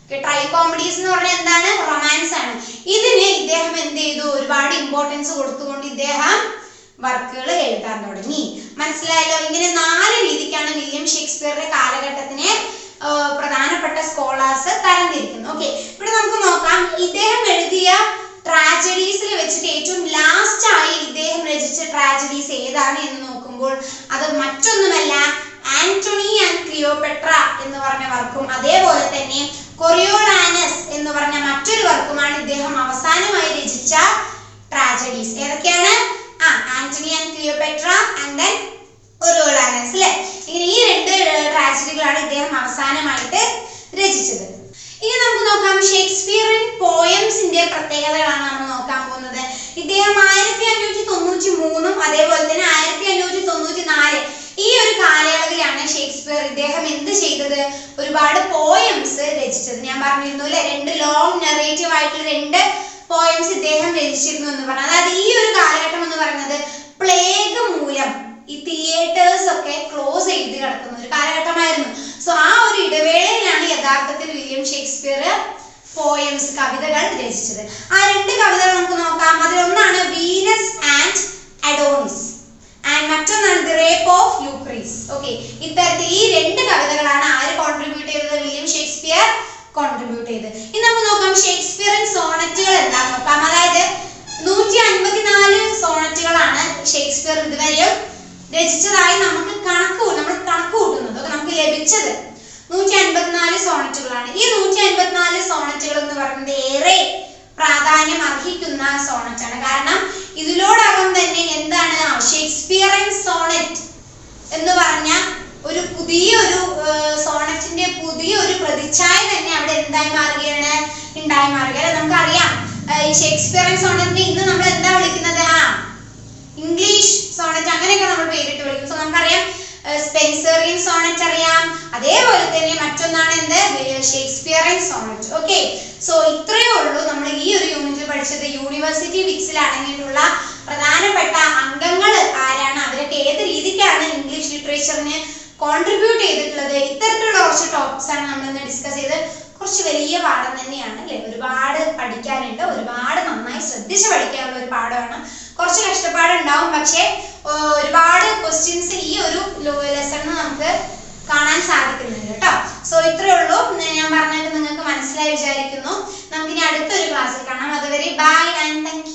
ട്രൈ കോമഡീസ് എന്ന് പറഞ്ഞാൽ എന്താണ്, റൊമാൻസ് ആണ്. ഇതിന് ഇദ്ദേഹം എന്ത് ചെയ്തു, ഒരുപാട് ഇമ്പോർട്ടൻസ് കൊടുത്തുകൊണ്ട് ഇദ്ദേഹം വർക്കുകൾ എഴുതാൻ തുടങ്ങി. മനസ്സിലായല്ലോ? ഇങ്ങനെ 4 രീതിക്കാണ് വില്യം ഷേക്സ്പിയറുടെ കാലഘട്ടത്തിനെ പ്രധാനപ്പെട്ട സ്കോളേഴ്സ് തരംതിരിക്കുന്നു. ഓക്കെ, ഇവിടെ നമുക്ക് നോക്കാം ഇദ്ദേഹം എഴുതിയ ട്രാജഡീസിൽ വെച്ചിട്ട് ഏറ്റവും ലാസ്റ്റ് ആയി ഇദ്ദേഹം രചിച്ച ട്രാജഡീസ് ഏതാണ് എന്ന് നോക്കുമ്പോൾ അത് മറ്റൊന്നുമല്ല ആന്റണി ആൻഡ് ക്ലിയോപെട്ര എന്ന് പറഞ്ഞ വർക്കും അതേപോലെ തന്നെ കൊറിയോളാനസ് എന്ന് പറഞ്ഞ മറ്റൊരു വർക്കുമാണ് ഇദ്ദേഹം അവസാനമായി രചിച്ച ട്രാജഡീസ്. ഏതൊക്കെയാണ്? ആന്റണി ആൻഡ് ക്ലിയോപെട്ര ആൻഡ് ദെൻ കൊറിയോളാനസ് അല്ലേ. ഇങ്ങനെ ഈ രണ്ട് ട്രാജഡികളാണ് ഇദ്ദേഹം അവസാനമായിട്ട് രചിച്ചത്. ഇനി നമുക്ക് നോക്കാം ഷേക്സ്പിയറിൻ പോയംസിന്റെ പ്രത്യേകതകളാണ് നമ്മൾ നോക്കാൻ പോകുന്നത്. ഇദ്ദേഹം 1593 അതേപോലെ തന്നെ 1594 ഈ ഒരു കാലയളവിലാണ് ഷേക്സ്പിയർ ഇദ്ദേഹം എന്ത് ചെയ്തത്? ഒരുപാട് പോയംസ് രചിച്ചത്. ഞാൻ പറഞ്ഞിരുന്നു അല്ലെ, 2 ലോങ് നെറേറ്റീവ് ആയിട്ടുള്ള 2 പോയംസ് ഇദ്ദേഹം രചിച്ചിരുന്നു എന്ന് പറഞ്ഞു. അതായത് ഈ ഒരു കാലഘട്ടം എന്ന് പറയുന്നത് പ്ലേഗ് മൂലം ഈ തിയേറ്റേഴ്സ് ഒക്കെ ക്ലോസ് ചെയ്ത് കിടക്കുന്ന ഒരു കാലഘട്ടമായിരുന്നു. സോ ആ ഒരു ഇടവേളയിലാണ് യഥാർത്ഥത്തിൽ വില്യം ഷേക്സ്പിയർ പോയംസ് കവിതകൾ രചിച്ചത്. ആ 2 കവിതകൾ നമുക്ക് നോക്കാം. അതിലൊന്നാണ് വീനസ് ആൻഡ് അഡോണിസ് ആൻഡ് മറ്റൊന്നാണ് ദി റേപ്പ് ഓഫ് ലൂക്രീസ്. ഓക്കെ, ഇത്തരത്തിൽ ഈ 2 കവിതകളാണ് ആര് കോൺട്രിബ്യൂട്ട് ചെയ്തത്? വില്യം ഷേക്സ്പിയർ കോൺട്രിബ്യൂട്ട് ചെയ്തത്. ഇനി നമുക്ക് നോക്കാം ഷേക്സ്പിയറിൻ സോണറ്റുകൾ എന്താന്ന് നോക്കാം. അതായത് 154 സോണറ്റുകളാണ് ഷേക്സ്പിയർ ഇതുവരെയും രചിച്ചതായി നമ്മൾ കണക്ക് കൂട്ടുന്നത്. നമുക്ക് ലഭിച്ചത് 154 സോണറ്റുകളാണ്. ഈ 154 സോണറ്റുകൾ എന്ന് പറയുന്നത് ഏറെ പ്രാധാന്യം അർഹിക്കുന്ന സോണറ്റാണ്. കാരണം ഇതിലോടകം തന്നെ എന്താണ് ഷേക്സ്പിയറിൻ സോണറ്റ് എന്ന് പറഞ്ഞ ഒരു പുതിയൊരു സോണറ്റിന്റെ പുതിയൊരു പ്രതിച്ഛായ തന്നെ അവിടെ ഉണ്ടായി മാറുകയാണ്. നമുക്കറിയാം ഈ ഷേക്സ്പിയറിൻ സോണറ്റിനെ ഇന്ന് നമ്മൾ എന്താ വിളിക്കുന്നത്? ഇംഗ്ലീഷ് സോണറ്റ് അങ്ങനെയൊക്കെ നമ്മൾ പേരിട്ട് വിളിക്കും. സോ നമുക്കറിയാം സ്പെൻസറിയൻ സോണറ്റ് അറിയാം, അതേപോലെ തന്നെ മറ്റൊന്നാണ് എന്ത്? Shakespearean Sonet. ഓക്കെ, സോ ഇത്രയേ ഉള്ളൂ നമ്മൾ ഈ ഒരു യൂണിറ്റിൽ പഠിച്ചത്. യൂണിവേഴ്സിറ്റി വിക്സിൽ അടങ്ങിയിട്ടുള്ള പ്രധാനപ്പെട്ട അംഗങ്ങൾ ആരാണ്, അവരൊക്കെ ഏത് രീതിക്കാണ് ഇംഗ്ലീഷ് ലിറ്ററേച്ചറിന് കോൺട്രിബ്യൂട്ട് ചെയ്തിട്ടുള്ളത്, ഇത്തരത്തിലുള്ള കുറച്ച് ടോപ്പിക്സ് ആണ് നമ്മൾ ഇന്ന് ഡിസ്കസ് ചെയ്ത്. കുറച്ച് വലിയ പാഠം തന്നെയാണ് അല്ലെ, ഒരുപാട് പഠിക്കാനുണ്ട്, ഒരുപാട് നന്നായി ശ്രദ്ധിച്ച് പഠിക്കാനുള്ള ഒരു പാഠമാണ്. കുറച്ച് കഷ്ടപ്പാടുണ്ടാവും, പക്ഷെ ഒരുപാട് ക്വസ്റ്റ്യൻസ് ഈ ഒരു ലെസണിൽ നമുക്ക് കാണാൻ സാധിക്കുന്നുണ്ട് കേട്ടോ. സോ ഇത്രയേ ഉള്ളൂ. ഞാൻ പറഞ്ഞിട്ട് നിങ്ങൾക്ക് മനസ്സിലായി വിചാരിക്കുന്നു. നമുക്കിനി അടുത്തൊരു ക്ലാസ്സിൽ കാണാം. അതുവരെ ബൈ ആൻഡ് താങ്ക് യു.